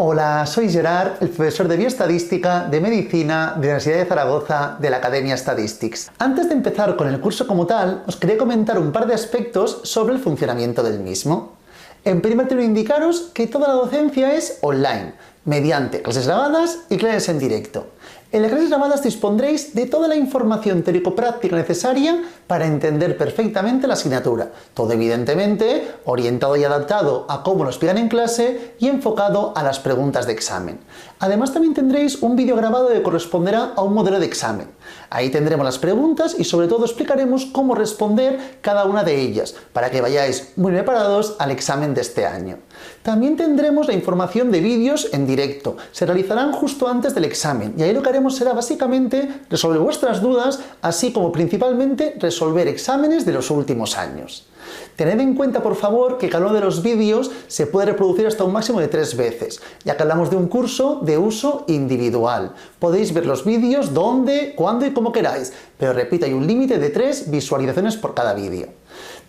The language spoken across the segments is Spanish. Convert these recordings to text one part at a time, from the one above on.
Hola, soy Gerard, el profesor de Bioestadística de Medicina de la Universidad de Zaragoza de la Academia Statistics. Antes de empezar con el curso como tal, os quería comentar un par de aspectos sobre el funcionamiento del mismo. En primer término, indicaros que toda la docencia es online, mediante clases grabadas y clases en directo. En las clases grabadas dispondréis de toda la información teórico-práctica necesaria para entender perfectamente la asignatura. Todo evidentemente orientado y adaptado a cómo lo explican en clase y enfocado a las preguntas de examen. Además también tendréis un vídeo grabado que corresponderá a un modelo de examen. Ahí tendremos las preguntas y sobre todo explicaremos cómo responder cada una de ellas, para que vayáis muy preparados al examen de este año. También tendremos la información de vídeos en directo. Se realizarán justo antes del examen y ahí lo que haremos será básicamente resolver vuestras dudas, así como principalmente resolver exámenes de los últimos años. Tened en cuenta, por favor, que cada uno de los vídeos se puede reproducir hasta un máximo de 3 veces, ya que hablamos de un curso de uso individual. Podéis ver los vídeos donde, cuándo y como queráis, pero repito, hay un límite de 3 visualizaciones por cada vídeo.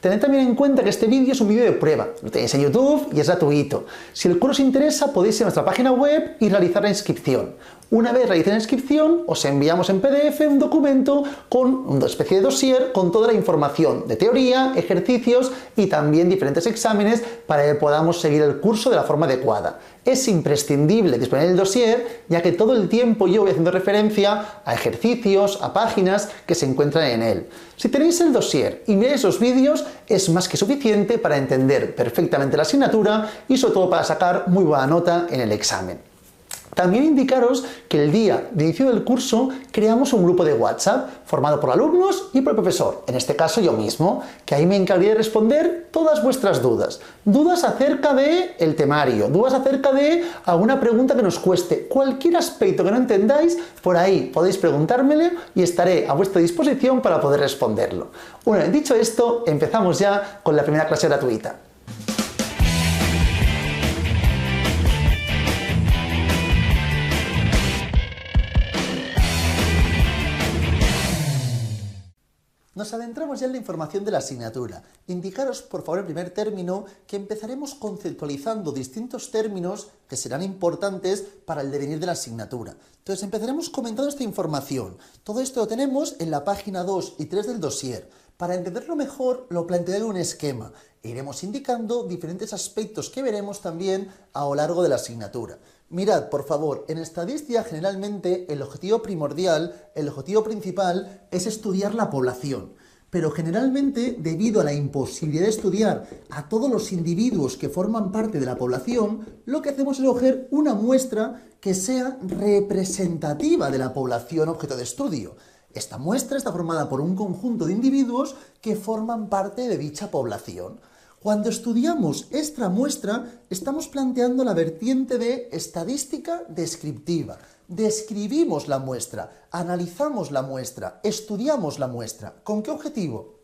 Tened también en cuenta que este vídeo es un vídeo de prueba, lo tenéis en YouTube y es gratuito. Si el curso os interesa, podéis ir a nuestra página web y realizar la inscripción. Una vez realicéis la inscripción, os enviamos en PDF un documento con una especie de dossier con toda la información de teoría, ejercicios y también diferentes exámenes para que podamos seguir el curso de la forma adecuada. Es imprescindible disponer del dossier, ya que todo el tiempo yo voy haciendo referencia a ejercicios, a páginas que se encuentran en él. Si tenéis el dossier y miráis los vídeos, es más que suficiente para entender perfectamente la asignatura y sobre todo para sacar muy buena nota en el examen. También indicaros que el día de inicio del curso creamos un grupo de WhatsApp formado por alumnos y por el profesor, en este caso yo mismo, que ahí me encargaré de responder todas vuestras dudas. Dudas acerca del temario, dudas acerca de alguna pregunta que nos cueste, cualquier aspecto que no entendáis, por ahí podéis preguntármelo y estaré a vuestra disposición para poder responderlo. Una vez dicho esto, empezamos ya con la primera clase gratuita. Nos adentramos ya en la información de la asignatura. Indicaros, por favor, en primer término, que empezaremos conceptualizando distintos términos que serán importantes para el devenir de la asignatura. Entonces, empezaremos comentando esta información. Todo esto lo tenemos en la página 2 y 3 del dossier. Para entenderlo mejor, lo plantearé en un esquema. Iremos indicando diferentes aspectos que veremos también a lo largo de la asignatura. Mirad, por favor, en estadística generalmente el objetivo primordial, el objetivo principal es estudiar la población. Pero generalmente, debido a la imposibilidad de estudiar a todos los individuos que forman parte de la población, lo que hacemos es coger una muestra que sea representativa de la población objeto de estudio. Esta muestra está formada por un conjunto de individuos que forman parte de dicha población. Cuando estudiamos esta muestra, estamos planteando la vertiente de estadística descriptiva. Describimos la muestra, analizamos la muestra, estudiamos la muestra. ¿Con qué objetivo?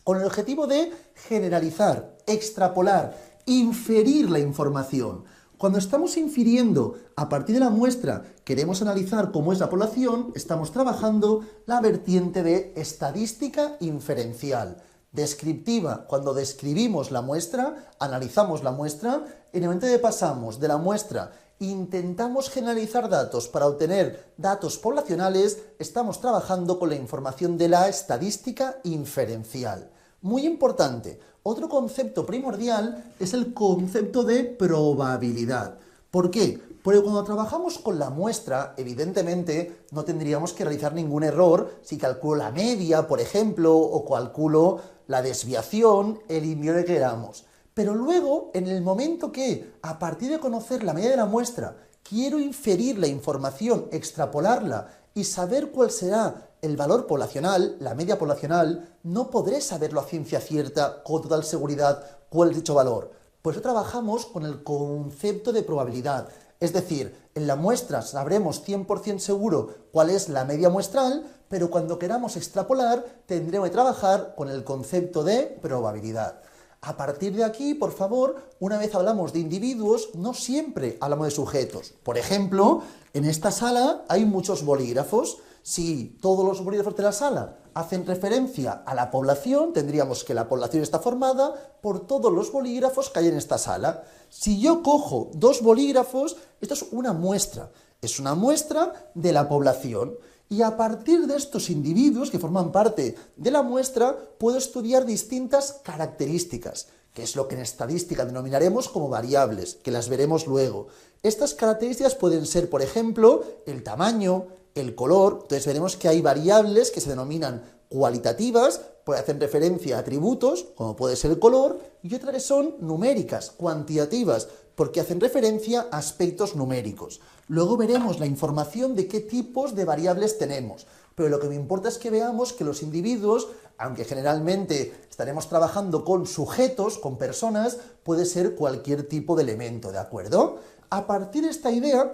Con el objetivo de generalizar, extrapolar, inferir la información. Cuando estamos infiriendo a partir de la muestra, queremos analizar cómo es la población, estamos trabajando la vertiente de estadística inferencial. Descriptiva, cuando describimos la muestra, analizamos la muestra, en el momento que pasamos de la muestra, intentamos generalizar datos para obtener datos poblacionales, estamos trabajando con la información de la estadística inferencial. Muy importante, otro concepto primordial es el concepto de probabilidad. ¿Por qué? Porque cuando trabajamos con la muestra, evidentemente, no tendríamos que realizar ningún error si calculo la media, por ejemplo, o calculo la desviación, el índice que queramos. Pero luego, en el momento que, a partir de conocer la media de la muestra, quiero inferir la información, extrapolarla y saber cuál será el valor poblacional, la media poblacional, no podré saberlo a ciencia cierta, con total seguridad, cuál es dicho valor. Por eso trabajamos con el concepto de probabilidad. Es decir, en la muestra sabremos 100% seguro cuál es la media muestral, pero cuando queramos extrapolar tendremos que trabajar con el concepto de probabilidad. A partir de aquí, por favor, una vez hablamos de individuos, no siempre hablamos de sujetos. Por ejemplo, en esta sala hay muchos bolígrafos. Si todos los bolígrafos de la sala hacen referencia a la población, tendríamos que la población está formada por todos los bolígrafos que hay en esta sala. Si yo cojo 2 bolígrafos, esto es una muestra de la población. Y a partir de estos individuos que forman parte de la muestra, puedo estudiar distintas características, que es lo que en estadística denominaremos como variables, que las veremos luego. Estas características pueden ser, por ejemplo, el tamaño, el color. Entonces veremos que hay variables que se denominan cualitativas, pues hacen referencia a atributos, como puede ser el color, y otras que son numéricas, cuantitativas, porque hacen referencia a aspectos numéricos. Luego veremos la información de qué tipos de variables tenemos, pero lo que me importa es que veamos que los individuos, aunque generalmente estaremos trabajando con sujetos, con personas, puede ser cualquier tipo de elemento, ¿de acuerdo? A partir de esta idea,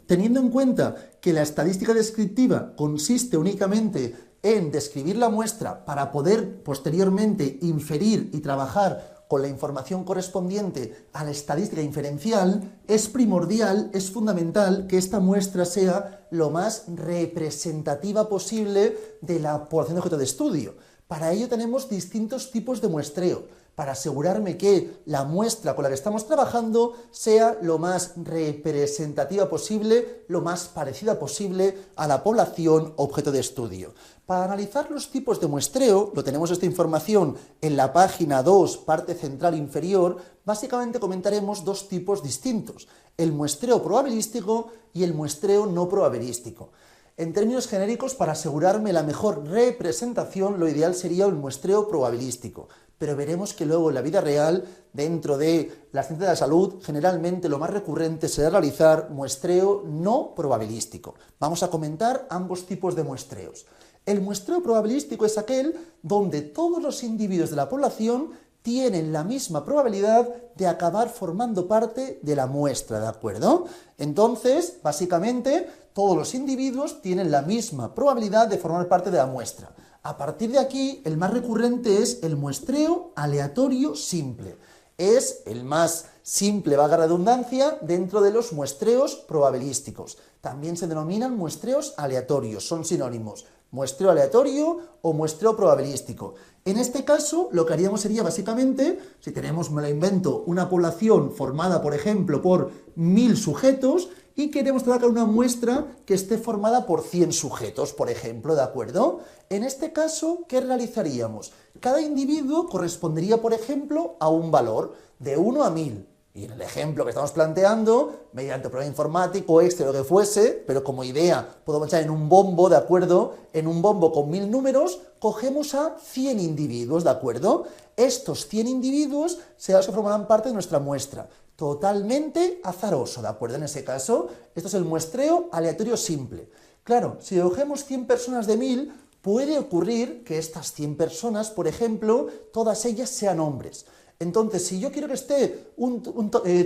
teniendo en cuenta que la estadística descriptiva consiste únicamente en describir la muestra para poder posteriormente inferir y trabajar con la información correspondiente a la estadística inferencial, es primordial, es fundamental que esta muestra sea lo más representativa posible de la población de objeto de estudio. Para ello tenemos distintos tipos de muestreo, para asegurarme que la muestra con la que estamos trabajando sea lo más representativa posible, lo más parecida posible a la población objeto de estudio. Para analizar los tipos de muestreo, lo tenemos esta información en la página 2, parte central inferior, básicamente comentaremos 2 tipos distintos, el muestreo probabilístico y el muestreo no probabilístico. En términos genéricos, para asegurarme la mejor representación, lo ideal sería el muestreo probabilístico, pero veremos que luego en la vida real, dentro de la ciencia de la salud, generalmente lo más recurrente será realizar muestreo no probabilístico. Vamos a comentar ambos tipos de muestreos. El muestreo probabilístico es aquel donde todos los individuos de la población tienen la misma probabilidad de acabar formando parte de la muestra, ¿de acuerdo? Entonces, básicamente, todos los individuos tienen la misma probabilidad de formar parte de la muestra. A partir de aquí, el más recurrente es el muestreo aleatorio simple. Es el más simple, valga la redundancia, dentro de los muestreos probabilísticos. También se denominan muestreos aleatorios, son sinónimos. Muestreo aleatorio o muestreo probabilístico. En este caso, lo que haríamos sería básicamente, si tenemos, me lo invento, una población formada, por ejemplo, por 1000 sujetos y queremos sacar una muestra que esté formada por 100 sujetos, por ejemplo, ¿de acuerdo? En este caso, ¿qué realizaríamos? Cada individuo correspondería, por ejemplo, a un valor de 1 a 1000. Y en el ejemplo que estamos planteando, mediante programa informático, Excel o lo que fuese, pero como idea podemos echar en un bombo, ¿de acuerdo? En un bombo con 1000 números, cogemos a 100 individuos, ¿de acuerdo? Estos 100 individuos serán los que formarán parte de nuestra muestra. Totalmente azaroso, ¿de acuerdo? En ese caso, esto es el muestreo aleatorio simple. Claro, si cogemos 100 personas de 1000, puede ocurrir que estas 100 personas, por ejemplo, todas ellas sean hombres. Entonces, si yo quiero que esté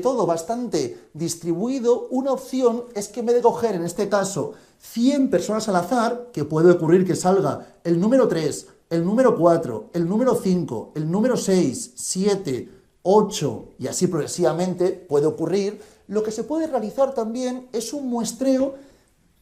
todo bastante distribuido, una opción es que en vez de coger, en este caso, 100 personas al azar, que puede ocurrir que salga el número 3, el número 4, el número 5, el número 6, 7, 8 y así progresivamente puede ocurrir, lo que se puede realizar también es un muestreo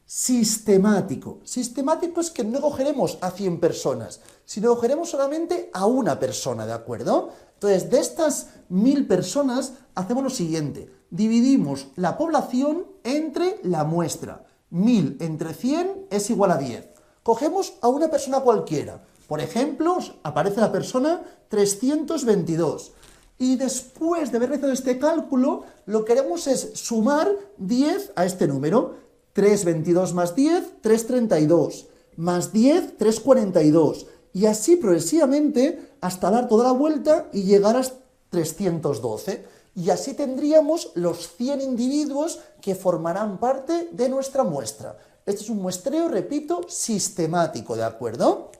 sistemático. Sistemático es que no cogeremos a 100 personas, sino cogeremos solamente a una persona, ¿de acuerdo? Entonces, de estas 1000 personas, hacemos lo siguiente. Dividimos la población entre la muestra. 1000 entre 100 es igual a 10. Cogemos a una persona cualquiera. Por ejemplo, aparece la persona 322. Y después de haber realizado este cálculo, lo que haremos es sumar 10 a este número. 322 más 10, 332. Más 10, 342. Y así progresivamente hasta dar toda la vuelta y llegar a 312. Y así tendríamos los 100 individuos que formarán parte de nuestra muestra. Este es un muestreo, repito, sistemático, ¿de acuerdo?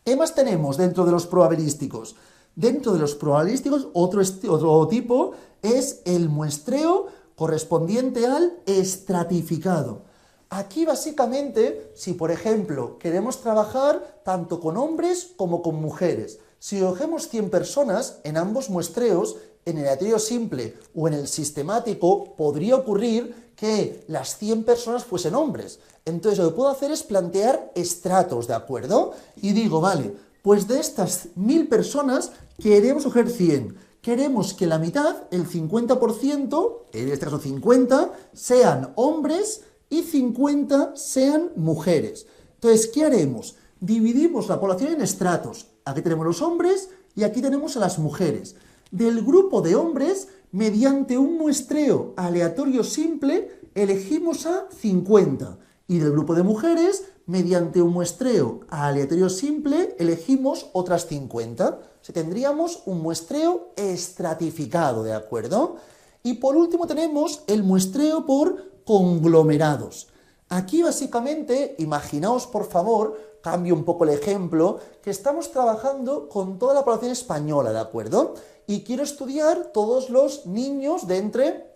¿Qué más tenemos dentro de los probabilísticos? Dentro de los probabilísticos, otro tipo es el muestreo correspondiente al estratificado. Aquí básicamente, si por ejemplo queremos trabajar tanto con hombres como con mujeres, si cogemos 100 personas en ambos muestreos, en el aleatorio simple o en el sistemático, podría ocurrir que las 100 personas fuesen hombres. Entonces lo que puedo hacer es plantear estratos, ¿de acuerdo? Y digo, vale, pues de estas 1000 personas queremos coger 100. Queremos que la mitad, el 50%, en este caso 50, sean hombres y 50 sean mujeres. Entonces, ¿qué haremos? Dividimos la población en estratos. Aquí tenemos los hombres y aquí tenemos a las mujeres. Del grupo de hombres, mediante un muestreo aleatorio simple, elegimos a 50. Y del grupo de mujeres, mediante un muestreo aleatorio simple, elegimos otras 50. O sea, tendríamos un muestreo estratificado, ¿de acuerdo? Y por último tenemos el muestreo por conglomerados. Aquí básicamente, imaginaos por favor, cambio un poco el ejemplo, que estamos trabajando con toda la población española, ¿de acuerdo? Y quiero estudiar todos los niños de entre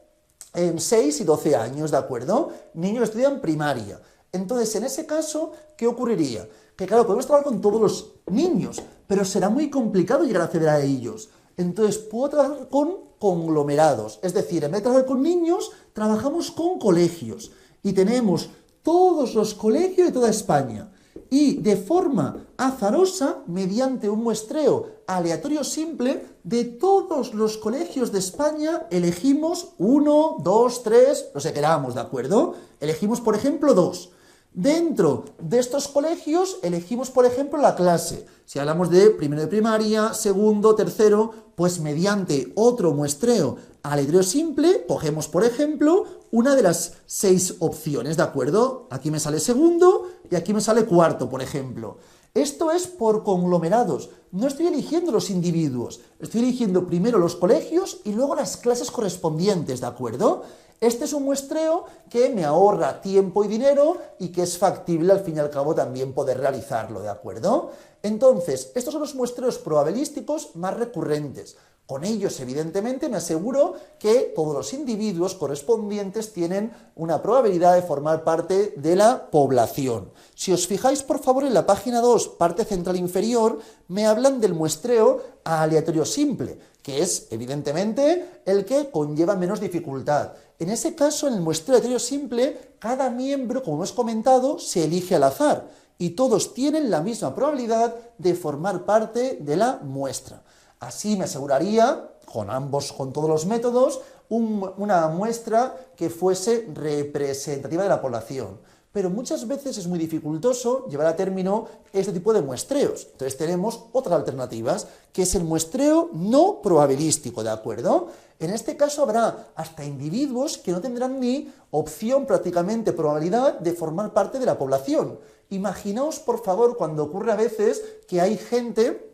6 y 12 años, ¿de acuerdo? Niños que estudian primaria. Entonces, en ese caso, ¿qué ocurriría? Que claro, podemos trabajar con todos los niños, pero será muy complicado llegar a acceder a ellos. Entonces, puedo trabajar con conglomerados. Es decir, en vez de trabajar con niños, trabajamos con colegios. Y tenemos todos los colegios de toda España. Y de forma azarosa, mediante un muestreo aleatorio simple, de todos los colegios de España elegimos 1, 2, 3, los que queramos, ¿de acuerdo? Elegimos, por ejemplo, 2. Dentro de estos colegios elegimos, por ejemplo, la clase. Si hablamos de primero de primaria, segundo, tercero, pues mediante otro muestreo aleatorio simple, cogemos, por ejemplo, una de las 6 opciones, ¿de acuerdo? Aquí me sale segundo y aquí me sale cuarto, por ejemplo. Esto es por conglomerados. No estoy eligiendo los individuos, estoy eligiendo primero los colegios y luego las clases correspondientes, ¿de acuerdo? Este es un muestreo que me ahorra tiempo y dinero y que es factible al fin y al cabo también poder realizarlo, ¿de acuerdo? Entonces, estos son los muestreos probabilísticos más recurrentes. Con ellos, evidentemente, me aseguro que todos los individuos correspondientes tienen una probabilidad de formar parte de la población. Si os fijáis, por favor, en la página 2, parte central inferior, me hablan del muestreo aleatorio simple, que es, evidentemente, el que conlleva menos dificultad. En ese caso, en el muestreo aleatorio simple, cada miembro, como hemos comentado, se elige al azar y todos tienen la misma probabilidad de formar parte de la muestra. Así me aseguraría, con todos los métodos, una muestra que fuese representativa de la población. Pero muchas veces es muy dificultoso llevar a término este tipo de muestreos. Entonces tenemos otras alternativas, que es el muestreo no probabilístico, ¿de acuerdo? En este caso habrá hasta individuos que no tendrán ni opción, prácticamente probabilidad, de formar parte de la población. Imaginaos, por favor, cuando ocurre a veces que hay gente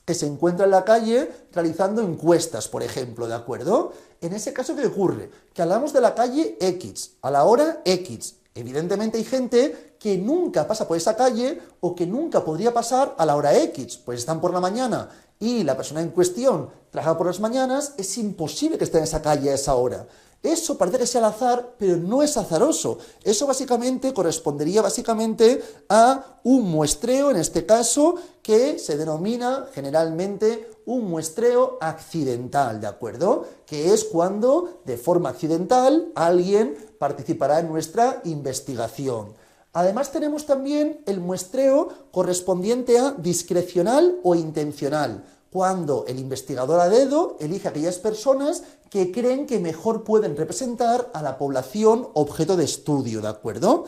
que se encuentra en la calle realizando encuestas, por ejemplo, ¿de acuerdo? En ese caso, ¿qué ocurre? Que hablamos de la calle X, a la hora X. Evidentemente hay gente que nunca pasa por esa calle o que nunca podría pasar a la hora X, pues están por la mañana y la persona en cuestión trabaja por las mañanas, es imposible que esté en esa calle a esa hora. Eso parece que sea al azar, pero no es azaroso. Eso básicamente correspondería a un muestreo, en este caso, que se denomina generalmente un muestreo accidental, ¿de acuerdo? Que es cuando, de forma accidental, alguien participará en nuestra investigación. Además tenemos también el muestreo correspondiente a discrecional o intencional, cuando el investigador a dedo elige a aquellas personas que creen que mejor pueden representar a la población objeto de estudio, ¿de acuerdo?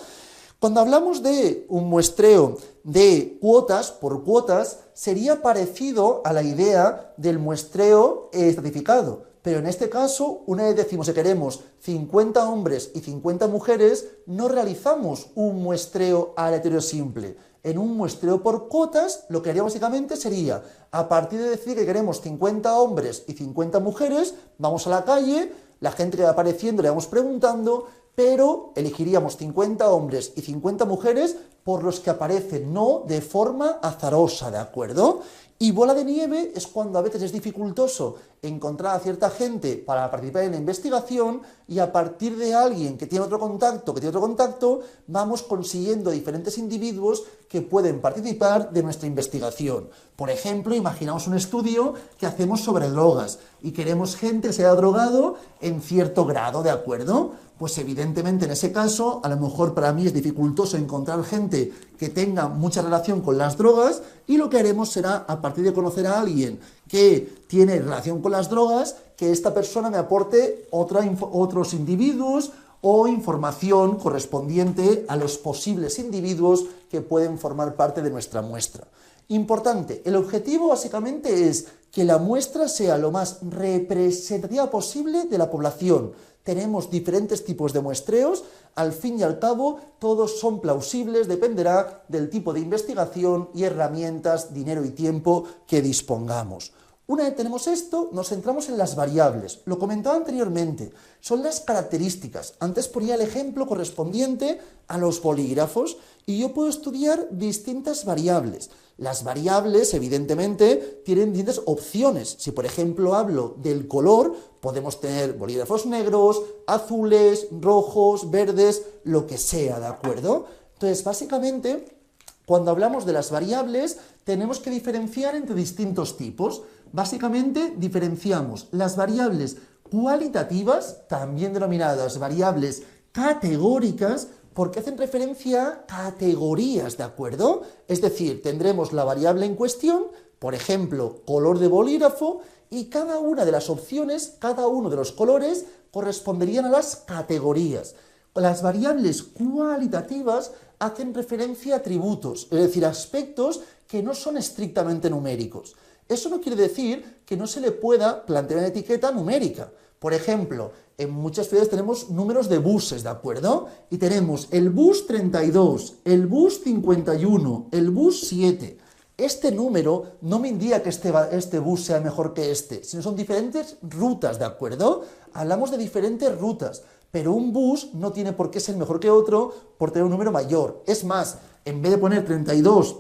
Cuando hablamos de un muestreo de cuotas por cuotas, sería parecido a la idea del muestreo estratificado, pero en este caso, una vez decimos que queremos 50 hombres y 50 mujeres, no realizamos un muestreo aleatorio simple. En un muestreo por cuotas, lo que haría básicamente sería, a partir de decir que queremos 50 hombres y 50 mujeres, vamos a la calle, la gente que va apareciendo le vamos preguntando, pero elegiríamos 50 hombres y 50 mujeres, por los que aparecen no de forma azarosa, ¿de acuerdo? Y bola de nieve es cuando a veces es dificultoso encontrar a cierta gente para participar en la investigación y a partir de alguien que tiene otro contacto, vamos consiguiendo diferentes individuos que pueden participar de nuestra investigación. Por ejemplo, imaginamos un estudio que hacemos sobre drogas y queremos gente que se haya drogado en cierto grado, ¿de acuerdo? Pues evidentemente en ese caso, a lo mejor para mí es dificultoso encontrar gente que tenga mucha relación con las drogas y lo que haremos será, a partir de conocer a alguien que tiene relación con las drogas, que esta persona me aporte otros individuos o información correspondiente a los posibles individuos que pueden formar parte de nuestra muestra. Importante, el objetivo básicamente es que la muestra sea lo más representativa posible de la población. Tenemos diferentes tipos de muestreos, al fin y al cabo todos son plausibles, dependerá del tipo de investigación y herramientas, dinero y tiempo que dispongamos. Una vez tenemos esto, nos centramos en las variables. Lo comentaba anteriormente, son las características. Antes ponía el ejemplo correspondiente a los bolígrafos y yo puedo estudiar distintas variables. Las variables, evidentemente, tienen distintas opciones. Si, por ejemplo, hablo del color, podemos tener bolígrafos negros, azules, rojos, verdes, lo que sea, ¿de acuerdo? Entonces, básicamente, cuando hablamos de las variables, tenemos que diferenciar entre distintos tipos. Básicamente, diferenciamos las variables cualitativas, también denominadas variables categóricas, porque hacen referencia a categorías, ¿de acuerdo? Es decir, tendremos la variable en cuestión, por ejemplo, color de bolígrafo, y cada una de las opciones, cada uno de los colores, corresponderían a las categorías. Las variables cualitativas hacen referencia a atributos, es decir, aspectos que no son estrictamente numéricos. Eso no quiere decir que no se le pueda plantear una etiqueta numérica. Por ejemplo, en muchas ciudades tenemos números de buses, ¿de acuerdo? Y tenemos el bus 32, el bus 51, el bus 7. Este número no me indica que este bus sea mejor que este, sino son diferentes rutas, ¿de acuerdo? Hablamos de diferentes rutas, pero un bus no tiene por qué ser mejor que otro por tener un número mayor. Es más, en vez de poner 32,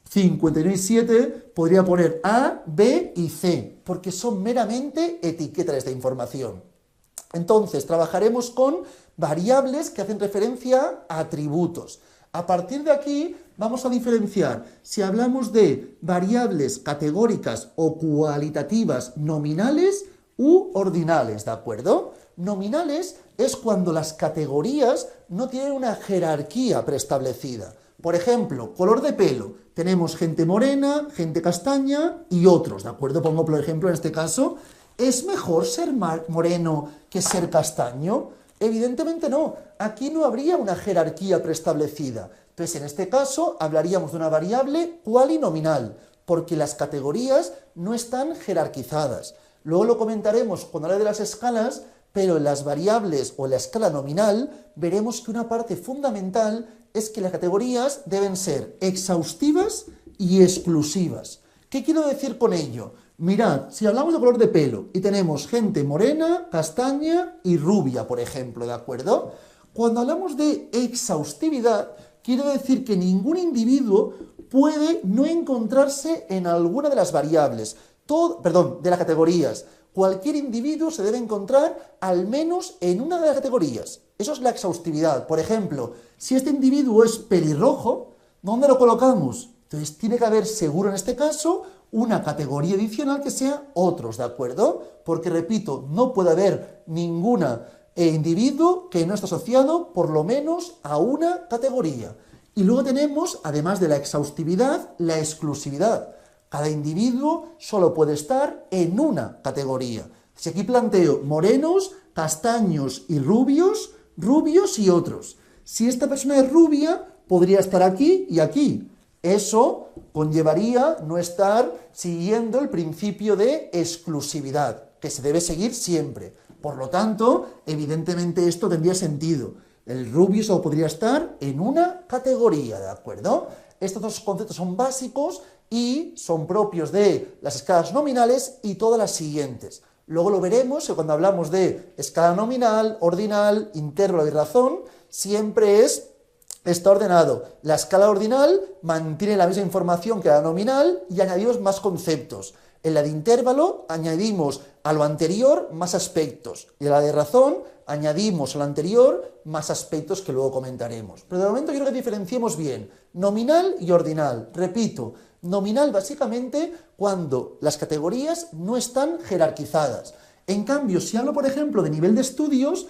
51 y 7, podría poner A, B y C, porque son meramente etiquetas de información. Entonces, trabajaremos con variables que hacen referencia a atributos. A partir de aquí, vamos a diferenciar si hablamos de variables categóricas o cualitativas nominales u ordinales, ¿de acuerdo? Nominales es cuando las categorías no tienen una jerarquía preestablecida. Por ejemplo, color de pelo. Tenemos gente morena, gente castaña y otros, ¿de acuerdo? Pongo por ejemplo en este caso, ¿es mejor ser moreno que ser castaño? Evidentemente no. Aquí no habría una jerarquía preestablecida. Entonces, en este caso, hablaríamos de una variable cualinominal, porque las categorías no están jerarquizadas. Luego lo comentaremos cuando hable de las escalas, pero en las variables o en la escala nominal veremos que una parte fundamental es que las categorías deben ser exhaustivas y exclusivas. ¿Qué quiero decir con ello? Mirad, si hablamos de color de pelo y tenemos gente morena, castaña y rubia, por ejemplo, ¿de acuerdo? Cuando hablamos de exhaustividad, quiere decir que ningún individuo puede no encontrarse en alguna de las variables, de las categorías. Cualquier individuo se debe encontrar al menos en una de las categorías. Eso es la exhaustividad. Por ejemplo, si este individuo es pelirrojo, ¿dónde lo colocamos? Entonces tiene que haber seguro en este caso una categoría adicional que sea otros, ¿de acuerdo? Porque, repito, no puede haber ningún individuo que no esté asociado por lo menos a una categoría. Y luego tenemos, además de la exhaustividad, la exclusividad. Cada individuo solo puede estar en una categoría. Si aquí planteo morenos, castaños y rubios, rubios y otros. Si esta persona es rubia, podría estar aquí y aquí. Eso conllevaría no estar siguiendo el principio de exclusividad, que se debe seguir siempre. Por lo tanto, evidentemente esto tendría sentido. El rubio solo podría estar en una categoría, ¿de acuerdo? Estos dos conceptos son básicos y son propios de las escalas nominales y todas las siguientes. Luego lo veremos que cuando hablamos de escala nominal, ordinal, intervalo y razón, siempre es está ordenado. La escala ordinal mantiene la misma información que la nominal y añadimos más conceptos. En la de intervalo añadimos a lo anterior más aspectos y en la de razón añadimos a lo anterior más aspectos que luego comentaremos. Pero de momento quiero que diferenciemos bien nominal y ordinal. Repito, nominal básicamente cuando las categorías no están jerarquizadas. En cambio, si hablo, por ejemplo, de nivel de estudios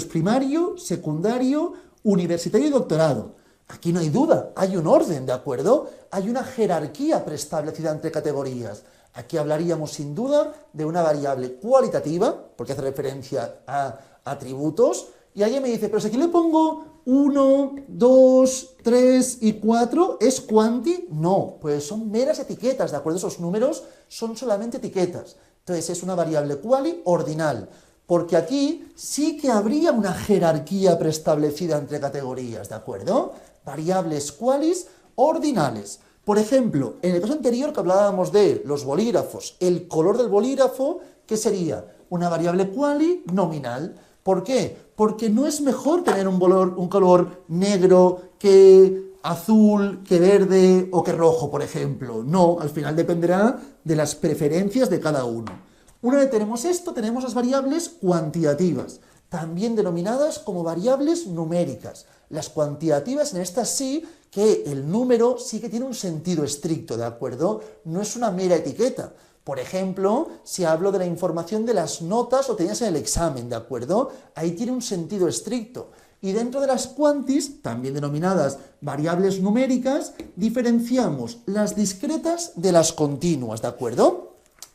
primario, secundario, universitario y doctorado. Aquí no hay duda, hay un orden, ¿de acuerdo? Hay una jerarquía preestablecida entre categorías. Aquí hablaríamos sin duda de una variable cualitativa, porque hace referencia a atributos, y alguien me dice, pero si aquí le pongo 1, 2, 3 y 4, ¿es cuanti? No, pues son meras etiquetas, ¿de acuerdo? Esos números son solamente etiquetas. Entonces es una variable quali ordinal, porque aquí sí que habría una jerarquía preestablecida entre categorías, ¿de acuerdo? Variables qualis ordinales. Por ejemplo, en el caso anterior que hablábamos de los bolígrafos, el color del bolígrafo, ¿qué sería? Una variable quali nominal. ¿Por qué? Porque no es mejor tener un color negro que azul, que verde o que rojo, por ejemplo. No, al final dependerá de las preferencias de cada uno. Una vez tenemos esto, tenemos las variables cuantitativas, también denominadas como variables numéricas. Las cuantitativas, en estas sí, que el número sí que tiene un sentido estricto, ¿de acuerdo? No es una mera etiqueta. Por ejemplo, si hablo de la información de las notas obtenidas en el examen, ¿de acuerdo? Ahí tiene un sentido estricto. Y dentro de las quantis, también denominadas variables numéricas, diferenciamos las discretas de las continuas, ¿de acuerdo?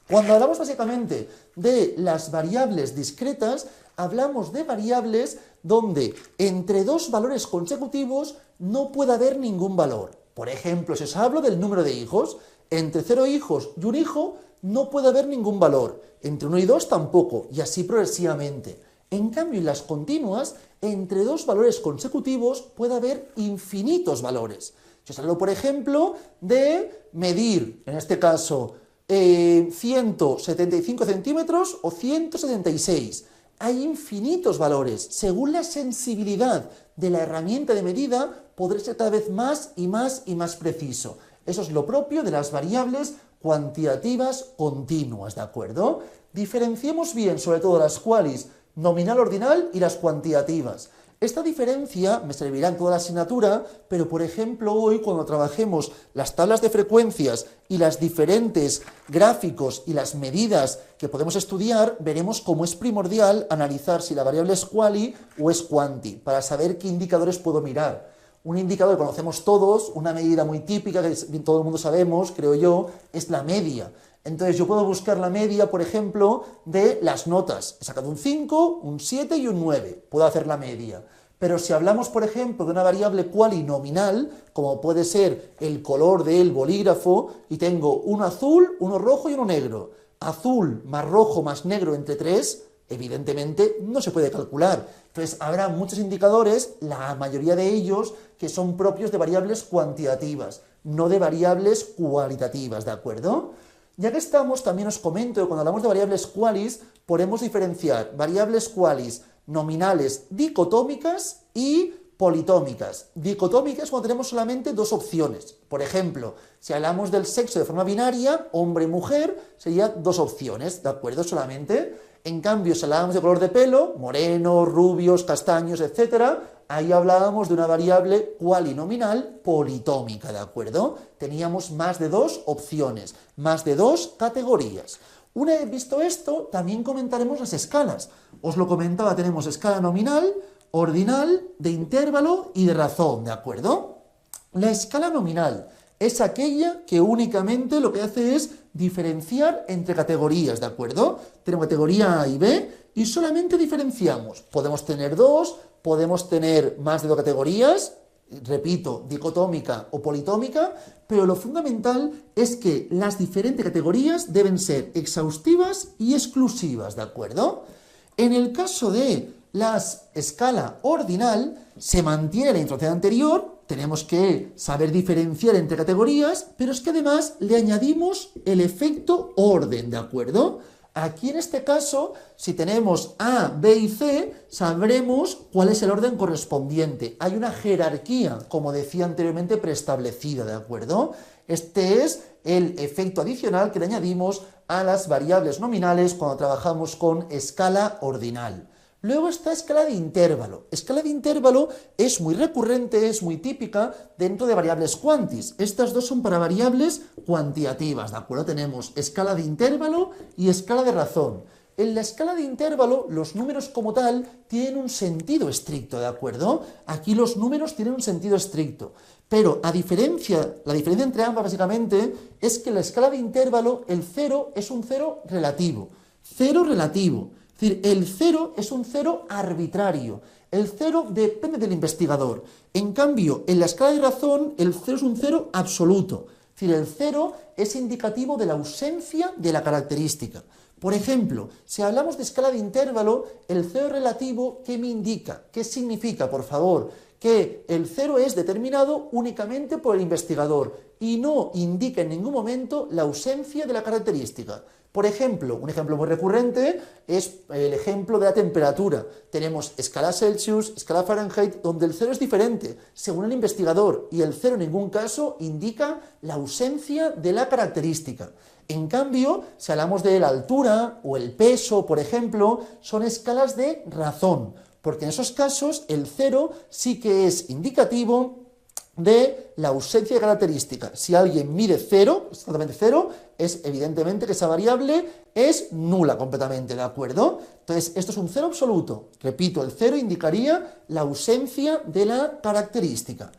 Cuando hablamos básicamente de las variables discretas, hablamos de variables donde entre dos valores consecutivos no puede haber ningún valor. Por ejemplo, si os hablo del número de hijos, entre 0 hijos y un hijo no puede haber ningún valor, entre 1 y 2 tampoco, y así progresivamente. En cambio, en las continuas, entre dos valores consecutivos puede haber infinitos valores. Si os hablo, por ejemplo, de medir, en este caso, 175 centímetros o 176. Hay infinitos valores. Según la sensibilidad de la herramienta de medida, podrá ser cada vez más y más y más preciso. Eso es lo propio de las variables cuantitativas continuas, ¿de acuerdo? Diferenciemos bien, sobre todo las qualis nominal ordinal y las cuantitativas. Esta diferencia me servirá en toda la asignatura, pero por ejemplo hoy cuando trabajemos las tablas de frecuencias y los diferentes gráficos y las medidas que podemos estudiar, veremos cómo es primordial analizar si la variable es quali o es quanti, para saber qué indicadores puedo mirar. Un indicador que conocemos todos, una medida muy típica que todo el mundo sabemos, creo yo, es la media. Entonces yo puedo buscar la media, por ejemplo, de las notas. He sacado un 5, un 7 y un 9. Puedo hacer la media. Pero si hablamos, por ejemplo, de una variable quali nominal, como puede ser el color del bolígrafo, y tengo uno azul, uno rojo y uno negro. Azul más rojo más negro entre 3, evidentemente no se puede calcular. Entonces habrá muchos indicadores, la mayoría de ellos, que son propios de variables cuantitativas, no de variables cualitativas, ¿de acuerdo? Ya que estamos, también os comento que cuando hablamos de variables qualis, podemos diferenciar variables qualis nominales dicotómicas y politómicas. Dicotómicas cuando tenemos solamente dos opciones. Por ejemplo, si hablamos del sexo de forma binaria, hombre y mujer, serían dos opciones, ¿de acuerdo? Solamente. En cambio, si hablábamos de color de pelo, morenos, rubios, castaños, etc., ahí hablábamos de una variable cualinominal politómica, ¿de acuerdo? Teníamos más de dos opciones, más de dos categorías. Una vez visto esto, también comentaremos las escalas. Os lo comentaba, tenemos escala nominal, ordinal, de intervalo y de razón, ¿de acuerdo? La escala nominal es aquella que únicamente lo que hace es diferenciar entre categorías, ¿de acuerdo? Tenemos categoría A y B y solamente diferenciamos. Podemos tener dos, podemos tener más de dos categorías, repito, dicotómica o politómica, pero lo fundamental es que las diferentes categorías deben ser exhaustivas y exclusivas, ¿de acuerdo? En el caso de la escala ordinal, se mantiene la instrucción anterior, tenemos que saber diferenciar entre categorías, pero es que además le añadimos el efecto orden, ¿de acuerdo? Aquí en este caso, si tenemos A, B y C, sabremos cuál es el orden correspondiente. Hay una jerarquía, como decía anteriormente, preestablecida, ¿de acuerdo? Este es el efecto adicional que le añadimos a las variables nominales cuando trabajamos con escala ordinal. Luego está escala de intervalo. Escala de intervalo es muy recurrente, es muy típica dentro de variables quantis. Estas dos son para variables cuantitativas, ¿de acuerdo? Tenemos escala de intervalo y escala de razón. En la escala de intervalo, los números como tal tienen un sentido estricto, ¿de acuerdo? Aquí los números tienen un sentido estricto. Pero la diferencia entre ambas básicamente es que en la escala de intervalo el cero es un cero relativo. Cero relativo. Es decir, el cero es un cero arbitrario. El cero depende del investigador. En cambio, en la escala de razón, el cero es un cero absoluto. Es decir, el cero es indicativo de la ausencia de la característica. Por ejemplo, si hablamos de escala de intervalo, el cero relativo, ¿qué me indica? ¿Qué significa, por favor? Que el cero es determinado únicamente por el investigador y no indica en ningún momento la ausencia de la característica. Por ejemplo, un ejemplo muy recurrente es el ejemplo de la temperatura. Tenemos escala Celsius, escala Fahrenheit, donde el cero es diferente según el investigador y el cero en ningún caso indica la ausencia de la característica. En cambio, si hablamos de la altura o el peso, por ejemplo, son escalas de razón, porque en esos casos el cero sí que es indicativo de la ausencia de característica. Si alguien mide cero, exactamente cero, es evidentemente que esa variable es nula completamente, ¿de acuerdo? Entonces, esto es un cero absoluto. Repito, el cero indicaría la ausencia de la característica.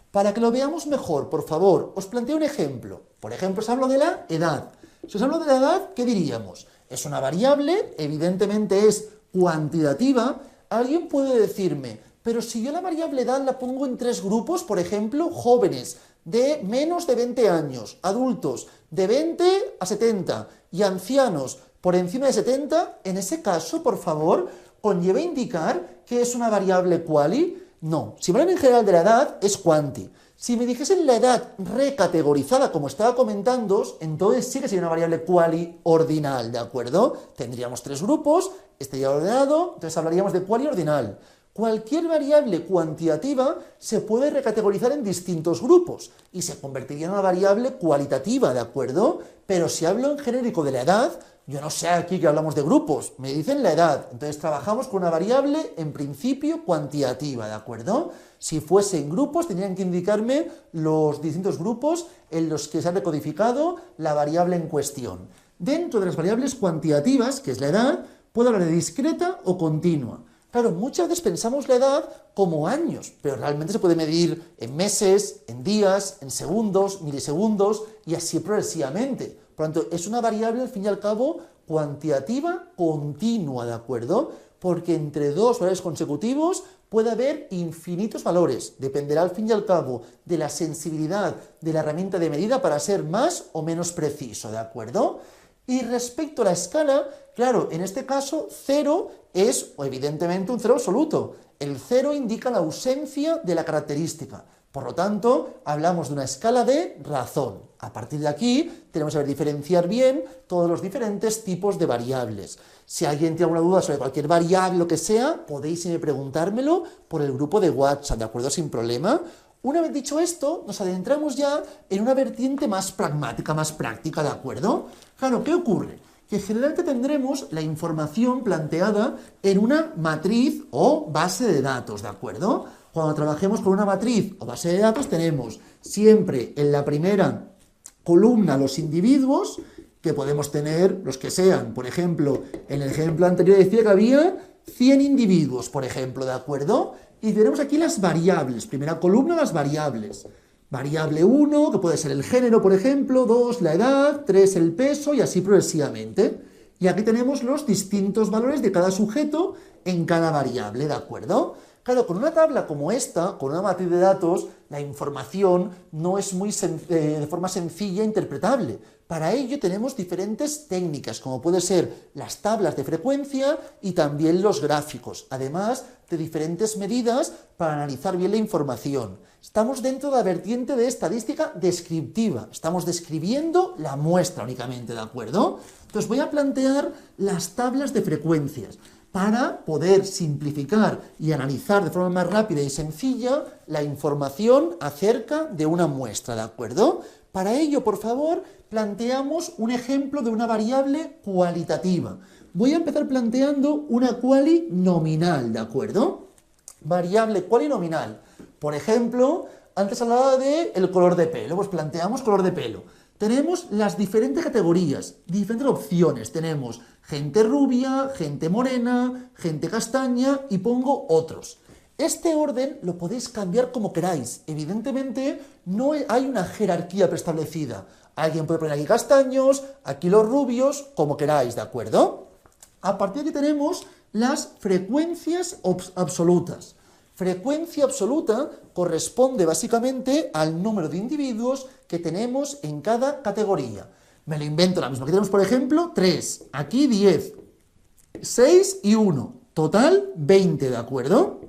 Para que lo veamos mejor, por favor, os planteo un ejemplo. Por ejemplo, os hablo de la edad. Si os hablo de la edad, ¿qué diríamos? Es una variable, evidentemente es cuantitativa. Alguien puede decirme, pero si yo la variable edad la pongo en tres grupos, por ejemplo, jóvenes de menos de 20 años, adultos de 20 a 70 y ancianos por encima de 70, en ese caso, por favor, ¿conlleva indicar que es una variable quali? No, si me hablan en general de la edad, es quanti. Si me dijesen la edad recategorizada, como estaba comentando, entonces sí que sería una variable quali ordinal, ¿de acuerdo? Tendríamos tres grupos, estaría ordenado, entonces hablaríamos de quali ordinal. Cualquier variable cuantitativa se puede recategorizar en distintos grupos y se convertiría en una variable cualitativa, ¿de acuerdo? Pero si hablo en genérico de la edad, yo no sé aquí que hablamos de grupos, me dicen la edad, entonces trabajamos con una variable en principio cuantitativa, ¿de acuerdo? Si fuese en grupos tendrían que indicarme los distintos grupos en los que se ha recodificado la variable en cuestión. Dentro de las variables cuantitativas, que es la edad, puedo hablar de discreta o continua. Claro, muchas veces pensamos la edad como años, pero realmente se puede medir en meses, en días, en segundos, milisegundos y así progresivamente. Por lo tanto, es una variable, al fin y al cabo, cuantitativa continua, ¿de acuerdo? Porque entre dos valores consecutivos puede haber infinitos valores. Dependerá, al fin y al cabo, de la sensibilidad de la herramienta de medida para ser más o menos preciso, ¿de acuerdo? Y respecto a la escala, claro, en este caso, 0 es evidentemente un cero absoluto. El 0 indica la ausencia de la característica. Por lo tanto, hablamos de una escala de razón. A partir de aquí, tenemos que saber diferenciar bien todos los diferentes tipos de variables. Si alguien tiene alguna duda sobre cualquier variable, lo que sea, podéis preguntármelo por el grupo de WhatsApp, ¿de acuerdo? Sin problema. Una vez dicho esto, nos adentramos ya en una vertiente más pragmática, más práctica, ¿de acuerdo? Claro, ¿qué ocurre? Que generalmente tendremos la información planteada en una matriz o base de datos, ¿de acuerdo? Cuando trabajemos con una matriz o base de datos tenemos siempre en la primera columna los individuos, que podemos tener los que sean. Por ejemplo, en el ejemplo anterior decía que había 100 individuos, por ejemplo, ¿de acuerdo? Y tenemos aquí las variables. Primera columna, las variables. Variable 1, que puede ser el género, por ejemplo, 2, la edad, 3, el peso, y así progresivamente. Y aquí tenemos los distintos valores de cada sujeto en cada variable, ¿de acuerdo? Claro, con una tabla como esta, con una matriz de datos, la información no es de forma sencilla e interpretable. Para ello tenemos diferentes técnicas, como puede ser las tablas de frecuencia y también los gráficos, además de diferentes medidas para analizar bien la información. Estamos dentro de la vertiente de estadística descriptiva, estamos describiendo la muestra únicamente, ¿de acuerdo? Entonces voy a plantear las tablas de frecuencias para poder simplificar y analizar de forma más rápida y sencilla la información acerca de una muestra, ¿de acuerdo? Para ello, por favor, planteamos un ejemplo de una variable cualitativa. Voy a empezar planteando una quali nominal, ¿de acuerdo? Variable quali nominal. Por ejemplo, antes hablaba del color de pelo, pues planteamos color de pelo. Tenemos las diferentes categorías, diferentes opciones. Tenemos gente rubia, gente morena, gente castaña y pongo otros. Este orden lo podéis cambiar como queráis. Evidentemente no hay una jerarquía preestablecida. Alguien puede poner aquí castaños, aquí los rubios, como queráis, ¿de acuerdo? A partir de aquí tenemos las frecuencias absolutas. Frecuencia absoluta corresponde básicamente al número de individuos que tenemos en cada categoría. Me lo invento la misma. Aquí tenemos, por ejemplo, 3, aquí 10, 6 y 1. Total, 20, ¿de acuerdo?